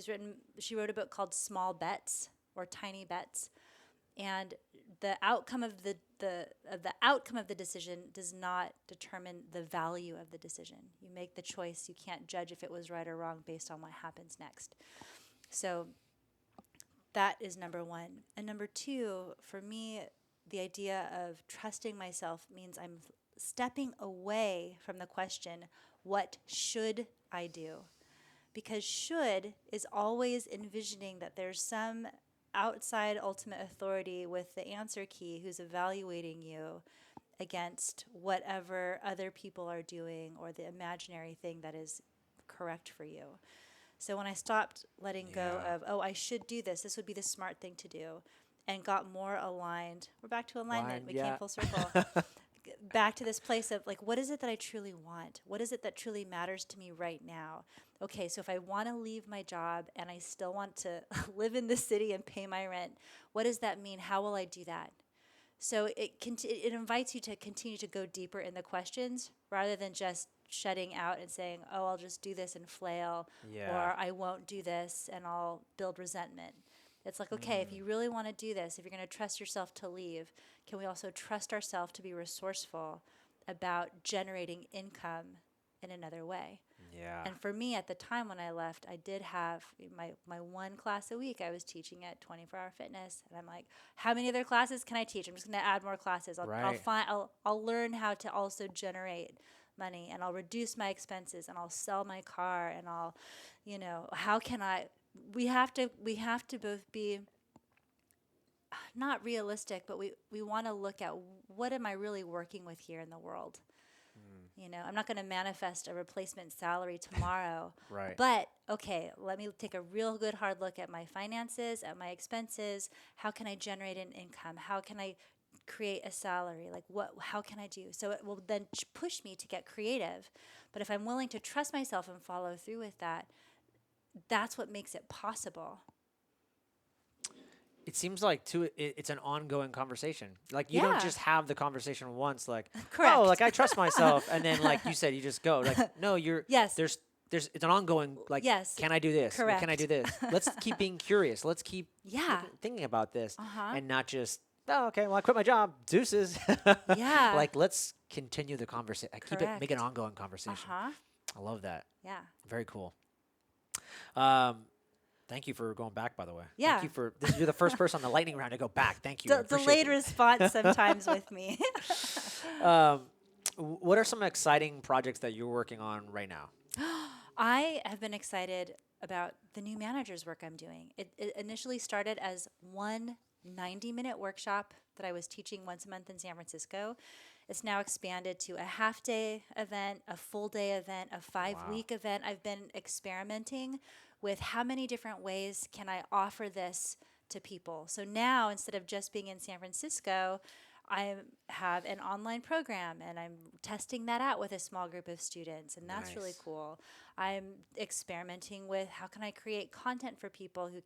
Speaker 1: she wrote a book called Small Bets or Tiny Bets. And the outcome of the outcome of the decision does not determine the value of the decision. You make the choice. You can't judge if it was right or wrong based on what happens next. So that is number one. And number two, for me, the idea of trusting myself means I'm stepping away from the question, what should I do? Because should is always envisioning that there's some outside ultimate authority with the answer key who's evaluating you against whatever other people are doing or the imaginary thing that is correct for you. So when I stopped letting go
Speaker 2: Yeah.
Speaker 1: of, oh, I should do this, this would be the smart thing to do, and got more aligned, we're back to alignment. We came
Speaker 2: Yeah.
Speaker 1: full circle. Back to this place of like, what is it that I truly want? What is it that truly matters to me right now? Okay, so if I want to leave my job and I still want to live in the city and pay my rent, what does that mean? How will I do that? So it invites you to continue to go deeper in the questions rather than just shutting out and saying, oh, I'll just do this and flail,
Speaker 2: Yeah.
Speaker 1: or I won't do this and I'll build resentment. It's like, okay, if you really want to do this, if you're going to trust yourself to leave, can we also trust ourselves to be resourceful about generating income in another way?
Speaker 2: Yeah.
Speaker 1: And for me, at the time when I left, I did have my one class a week I was teaching at 24-hour Fitness. And I'm like, how many other classes can I teach? I'm just going to add more classes.
Speaker 2: Right.
Speaker 1: I'll learn how to also generate money, and I'll reduce my expenses, and I'll sell my car, and I'll, how can I, we have to both be not realistic, but we want to look at what am I really working with here in the world? I'm not going to manifest a replacement salary tomorrow.
Speaker 2: Right.
Speaker 1: But, okay, let me take a real good hard look at my finances, at my expenses. How can I generate an income? How can I create a salary? Like, how can I do? So it will then push me to get creative. But if I'm willing to trust myself and follow through with that, that's what makes it possible.
Speaker 2: It seems like too it's an ongoing conversation. Like you don't
Speaker 1: Yeah.
Speaker 2: just have the conversation once like,
Speaker 1: Correct.
Speaker 2: oh, like I trust myself, and then like you said, you just go. Like no,
Speaker 1: Yes.
Speaker 2: there's it's an ongoing like,
Speaker 1: Yes.
Speaker 2: can I do this? Or can I
Speaker 1: Correct.
Speaker 2: do this? Let's keep being curious. Let's keep
Speaker 1: Yeah.
Speaker 2: thinking about this,
Speaker 1: Uh-huh.
Speaker 2: and not just, oh, okay, well I quit my job, deuces.
Speaker 1: Yeah.
Speaker 2: Like let's continue the conversation. Keep it, make it an
Speaker 1: Correct.
Speaker 2: ongoing conversation.
Speaker 1: Uh-huh.
Speaker 2: I love that.
Speaker 1: Yeah.
Speaker 2: Very cool. Thank you for going back, by the way.
Speaker 1: Yeah.
Speaker 2: Thank you for this. You're the first person on the lightning round to go back. Thank you. I appreciate
Speaker 1: Delayed
Speaker 2: it.
Speaker 1: response sometimes with me.
Speaker 2: What are some exciting projects that you're working on right now?
Speaker 1: I have been excited about the new managers work I'm doing. It initially started as one 90-minute workshop that I was teaching once a month in San Francisco. It's now expanded to a half-day event, a full-day event, a 5-week event. I've been experimenting with how many different ways can I offer this to people. So now, instead of just being in San Francisco, I have an online program, and I'm testing that out with a small group of students, and that's really
Speaker 2: Nice.
Speaker 1: cool. I'm experimenting with how can I create content for people who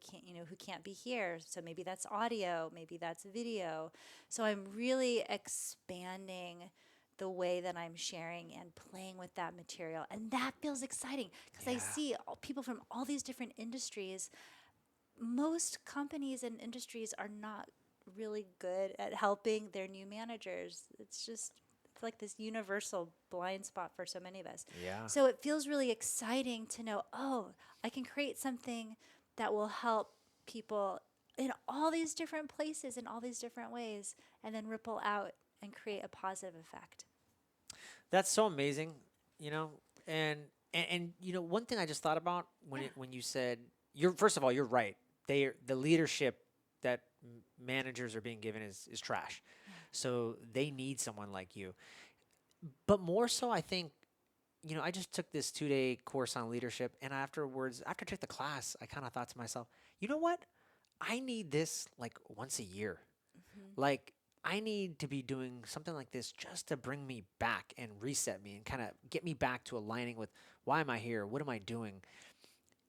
Speaker 1: can't be here. So maybe that's audio, maybe that's video. So I'm really expanding the way that I'm sharing and playing with that material, and that feels exciting because I see people from all these different industries. Most companies and industries are not really good at helping their new managers. It's like this universal blind spot for so many of us.
Speaker 2: Yeah.
Speaker 1: So it feels really exciting to know, oh, I can create something that will help people in all these different places, in all these different ways, and then ripple out and create a positive effect.
Speaker 2: That's so amazing, and one thing I just thought about when you said you're first of all you're right. The leadership that managers are being given is trash, so they need someone like you. But more so, I think I just took this 2-day course on leadership, and afterwards, after I took the class, I kind of thought to myself, you know what? I need this like once a year. Like I need to be doing something like this just to bring me back and reset me and kind of get me back to aligning with why am I here? What am I doing?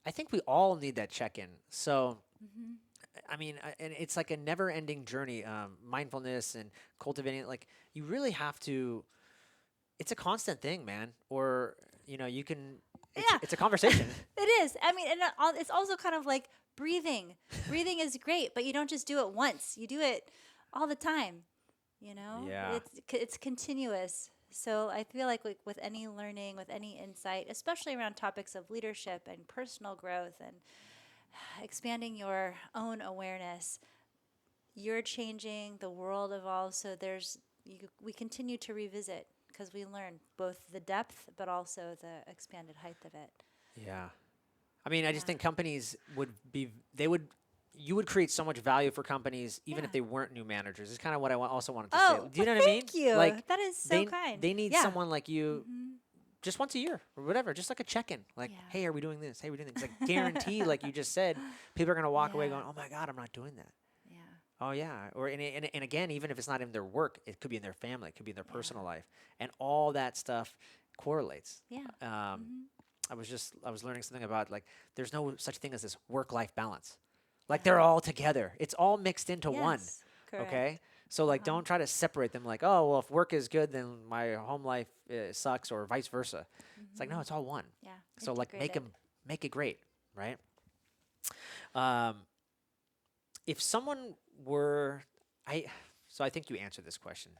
Speaker 2: I think we all need that check-in. So, I mean, and it's like a never-ending journey. Mindfulness and cultivating it, like you really have to. It's a constant thing, man. Or you can.
Speaker 1: Yeah.
Speaker 2: It's a conversation.
Speaker 1: It is. I mean, and it's also kind of like breathing. Breathing is great, but you don't just do it once. You do it all the time.
Speaker 2: Yeah.
Speaker 1: It's continuous. So I feel like with any learning, with any insight, especially around topics of leadership and personal growth and expanding your own awareness, you're changing, the world evolves, so we continue to revisit because we learn both the depth but also the expanded height of it.
Speaker 2: Yeah. I mean, I just
Speaker 1: Yeah.
Speaker 2: think companies you would create so much value for companies even
Speaker 1: Yeah.
Speaker 2: if they weren't new managers. It's kind of what I also wanted to say.
Speaker 1: Oh,
Speaker 2: Do you
Speaker 1: well,
Speaker 2: know what I mean?
Speaker 1: thank you.
Speaker 2: Like
Speaker 1: That is so
Speaker 2: they
Speaker 1: kind.
Speaker 2: they need
Speaker 1: Yeah.
Speaker 2: someone like you
Speaker 1: Hmm.
Speaker 2: just once a year or whatever, just like a check-in. Like,
Speaker 1: Yeah.
Speaker 2: hey, are we doing this? Hey, we're doing this. Like guarantee, like you just said, people are gonna walk away
Speaker 1: Yeah.
Speaker 2: going, oh my God, I'm not doing that.
Speaker 1: Yeah.
Speaker 2: Oh yeah, or and again, even if it's not in their work, it could be in their family, it could be in their
Speaker 1: Yeah.
Speaker 2: personal life, and all that stuff correlates.
Speaker 1: Yeah.
Speaker 2: Um,
Speaker 1: Hmm.
Speaker 2: I was learning something about like there's no such thing as this work-life balance. Like
Speaker 1: Yeah.
Speaker 2: they're all together. It's all mixed into one.
Speaker 1: Yes. Correct.
Speaker 2: Okay. So like,
Speaker 1: Uh-huh.
Speaker 2: don't try to separate them. Like, oh well, if work is good, then my home life sucks, or vice versa. It's like no,
Speaker 1: Hmm.
Speaker 2: it's all one.
Speaker 1: Yeah.
Speaker 2: So like,
Speaker 1: Integrated.
Speaker 2: make it great, right? Um, if someone were, I, so I think you answered this question.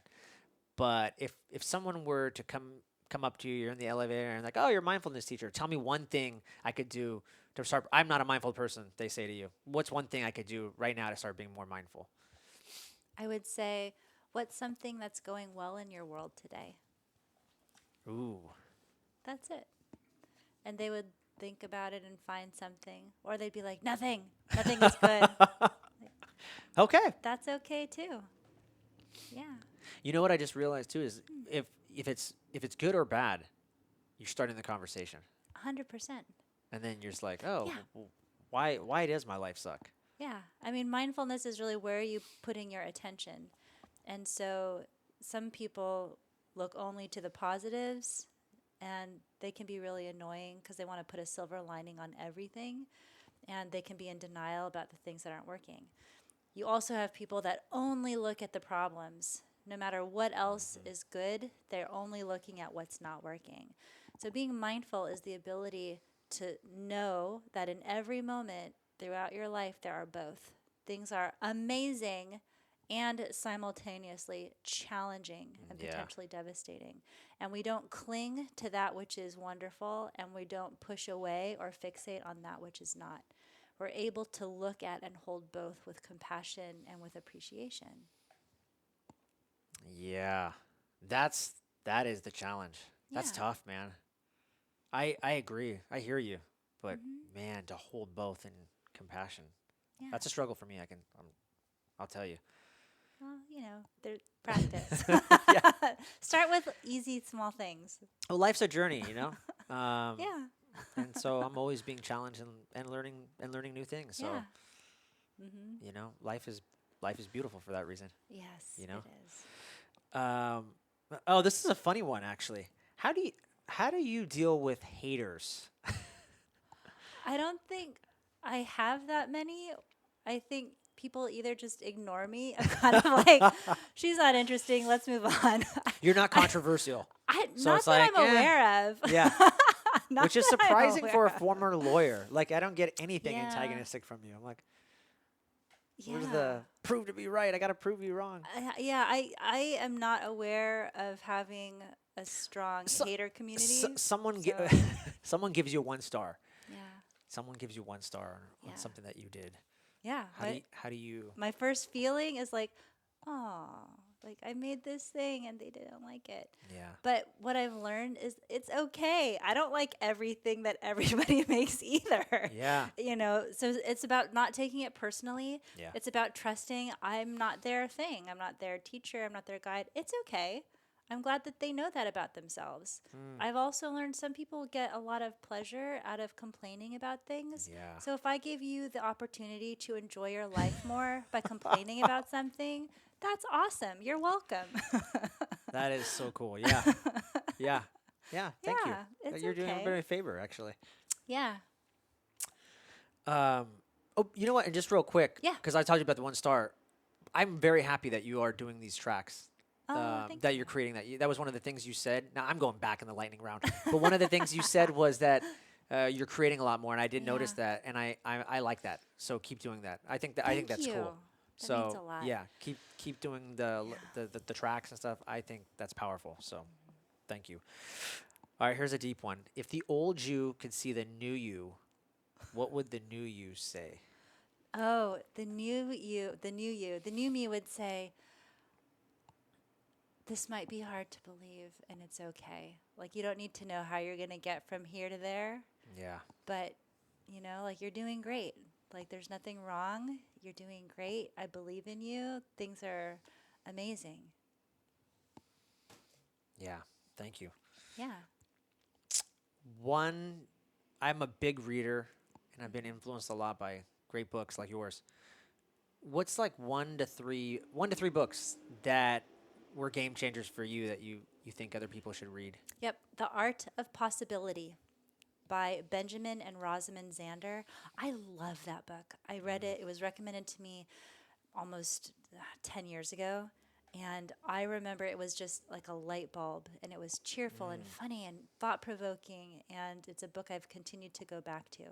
Speaker 2: But if someone were to come up to you, you're in the elevator and like, oh, you're a mindfulness teacher. Tell me one thing I could do to start. I'm not a mindful person. They say to you, what's one thing I could do right now to start being more mindful?
Speaker 1: I would say, what's something that's going well in your world today?
Speaker 2: Ooh,
Speaker 1: That's it. And they would think about it and find something. Or they'd be like, nothing. Nothing is good.
Speaker 2: okay.
Speaker 1: That's okay too. Yeah.
Speaker 2: You know what I just realized too is if it's good or bad, you're starting the conversation,
Speaker 1: 100%.
Speaker 2: and then you're just like, oh,
Speaker 1: Yeah.
Speaker 2: why does my life suck?
Speaker 1: Yeah. I mean, mindfulness is really where are you putting your attention. And so some people look only to the positives and they can be really annoying because they want to put a silver lining on everything and they can be in denial about the things that aren't working. You also have people that only look at the problems. No matter what else is good, they're only looking at what's not working. So being mindful is the ability to know that in every moment throughout your life, there are both. Things are amazing and simultaneously challenging and
Speaker 2: Yeah.
Speaker 1: potentially devastating. And we don't cling to that which is wonderful and we don't push away or fixate on that which is not. We're able to look at and hold both with compassion and with appreciation.
Speaker 2: Yeah, that is the challenge. That's
Speaker 1: Yeah.
Speaker 2: tough, man. I agree. I hear you, but
Speaker 1: Hmm.
Speaker 2: man, to hold both in compassion,
Speaker 1: Yeah.
Speaker 2: that's a struggle for me. I'll tell you.
Speaker 1: Well, there's practice.
Speaker 2: Yeah.
Speaker 1: Start with easy, small things.
Speaker 2: Well, life's a journey, you know.
Speaker 1: Yeah.
Speaker 2: And so I'm always being challenged and learning new things. So
Speaker 1: Yeah. Hmm.
Speaker 2: life is beautiful for that reason.
Speaker 1: Yes,
Speaker 2: You know.
Speaker 1: it is.
Speaker 2: Um, oh, this is a funny one actually. How do you deal with haters?
Speaker 1: I don't think I have that many. I think people either just ignore me. I'm kind of like, she's not interesting. Let's move on.
Speaker 2: You're not controversial. So
Speaker 1: Not
Speaker 2: it's
Speaker 1: that
Speaker 2: like,
Speaker 1: I'm aware of.
Speaker 2: yeah,
Speaker 1: Not
Speaker 2: which is
Speaker 1: that I'm
Speaker 2: surprising for a
Speaker 1: aware of.
Speaker 2: former lawyer. Like I don't get anything
Speaker 1: Yeah.
Speaker 2: antagonistic from you. I'm like, where's
Speaker 1: Yeah.
Speaker 2: the prove to be right? I got to prove you wrong.
Speaker 1: I am not aware of having a strong
Speaker 2: So-
Speaker 1: hater community.
Speaker 2: Someone
Speaker 1: so-
Speaker 2: someone gives you 1 star.
Speaker 1: Yeah.
Speaker 2: Someone gives you 1 star on
Speaker 1: Yeah.
Speaker 2: something that you did.
Speaker 1: Yeah.
Speaker 2: How do you?
Speaker 1: My first feeling is like, oh, like I made this thing and they didn't like it.
Speaker 2: Yeah.
Speaker 1: But what I've learned is it's okay. I don't like everything that everybody makes either.
Speaker 2: Yeah.
Speaker 1: So it's about not taking it personally.
Speaker 2: Yeah.
Speaker 1: It's about trusting I'm not their thing. I'm not their teacher. I'm not their guide. It's okay. I'm glad that they know that about themselves. I've also learned some people get a lot of pleasure out of complaining about things.
Speaker 2: Yeah.
Speaker 1: So if I give you the opportunity to enjoy your life more by complaining about something, that's awesome. You're welcome.
Speaker 2: That is so cool. Yeah. Yeah. Yeah. Thank you.
Speaker 1: Yeah, it's
Speaker 2: You're doing
Speaker 1: okay.
Speaker 2: everybody a favor, actually.
Speaker 1: Yeah.
Speaker 2: Oh, you know what? And just real quick,
Speaker 1: Yeah.
Speaker 2: because I told you about the 1 star. I'm very happy that you are doing these tracks.
Speaker 1: Oh, thank
Speaker 2: That
Speaker 1: you.
Speaker 2: you're creating that was one of the things you said. Now I'm going back in the lightning round, but one of the things you said was that you're creating a lot more, and I did notice
Speaker 1: Yeah.
Speaker 2: that, and I like that. So keep doing that. I think
Speaker 1: Thank
Speaker 2: that's
Speaker 1: you.
Speaker 2: cool.
Speaker 1: That
Speaker 2: So
Speaker 1: means a lot.
Speaker 2: yeah, keep doing the tracks and stuff. I think that's powerful. So thank you. All right, here's a deep one. If the old you could see the new you, What would the new you say?
Speaker 1: Oh, the new me would say, this might be hard to believe and it's okay. Like, you don't need to know how you're going to get from here to there,
Speaker 2: Yeah.
Speaker 1: but, like, you're doing great. Like, there's nothing wrong. You're doing great. I believe in you. Things are amazing.
Speaker 2: Yeah. Thank you.
Speaker 1: Yeah.
Speaker 2: One, I'm a big reader and I've been influenced a lot by great books like yours. What's like one to three books that were game changers for you that you think other people should read?
Speaker 1: Yep. The Art of Possibility by Benjamin and Rosamund Zander. I love that book. I read it. It was recommended to me almost 10 years ago. And I remember it was just like a light bulb, and it was cheerful and funny and thought provoking. And it's a book I've continued to go back to.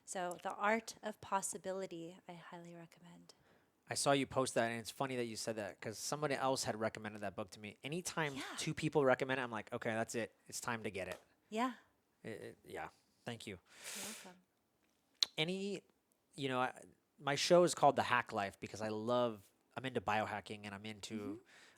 Speaker 1: So, The Art of Possibility, I highly recommend.
Speaker 2: I saw you post that, and it's funny that you said that because somebody else had recommended that book to me. Anytime
Speaker 1: Yeah.
Speaker 2: two people recommend it, I'm like, okay, that's it. It's time to get it.
Speaker 1: Yeah.
Speaker 2: Yeah. Thank you.
Speaker 1: You're welcome.
Speaker 2: Any, you know, I, my show is called The Hack Life because I'm into biohacking and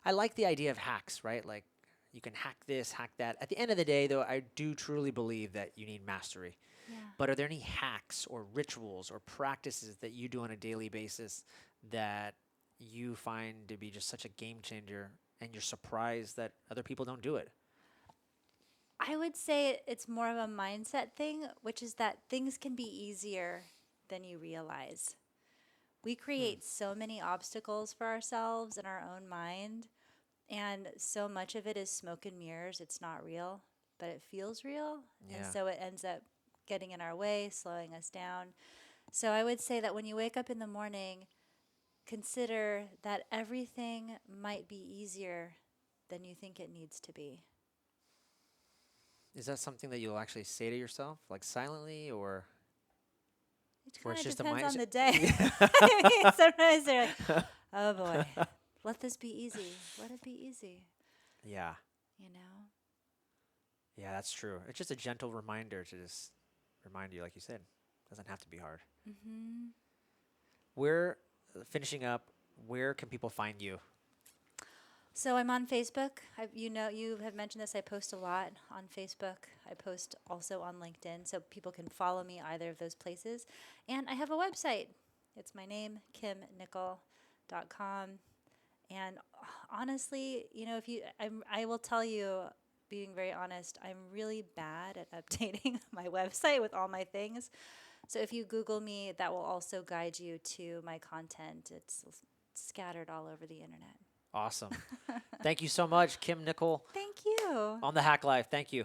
Speaker 2: I like the idea of hacks, right? Like you can hack this, hack that. At the end of the day, though, I do truly believe that you need mastery.
Speaker 1: Yeah.
Speaker 2: But are there any hacks or rituals or practices that you do on a daily basis that you find to be just such a game changer and you're surprised that other people don't do it?
Speaker 1: I would say it's more of a mindset thing, which is that things can be easier than you realize. We create so many obstacles for ourselves in our own mind, and so much of it is smoke and mirrors. It's not real, but it feels real. And
Speaker 2: Yeah.
Speaker 1: so it ends up getting in our way, slowing us down. So I would say that when you wake up in the morning, consider that everything might be easier than you think it needs to be.
Speaker 2: Is that something that you'll actually say to yourself, like silently,
Speaker 1: It
Speaker 2: or
Speaker 1: kind
Speaker 2: it's
Speaker 1: of
Speaker 2: just a
Speaker 1: depends on
Speaker 2: mindset?
Speaker 1: the day. I mean, sometimes they're like, oh boy, let this be easy. Let it be easy,
Speaker 2: Yeah.
Speaker 1: you know?
Speaker 2: Yeah, that's true. It's just a gentle reminder to just remind you, like you said, doesn't have to be hard.
Speaker 1: Mm-hmm.
Speaker 2: We're finishing up. Where can people find you?
Speaker 1: So I'm on Facebook. You have mentioned this. I post a lot on Facebook. I post also on LinkedIn, so people can follow me either of those places. And I have a website. It's my name, kimnicol.com. And honestly, if I will tell you, being very honest, I'm really bad at updating my website with all my things. So if you Google me, that will also guide you to my content. It's scattered all over the internet.
Speaker 2: Awesome. Thank you so much, Kim Nicol
Speaker 1: Thank you.
Speaker 2: on The Hack Life. Thank you.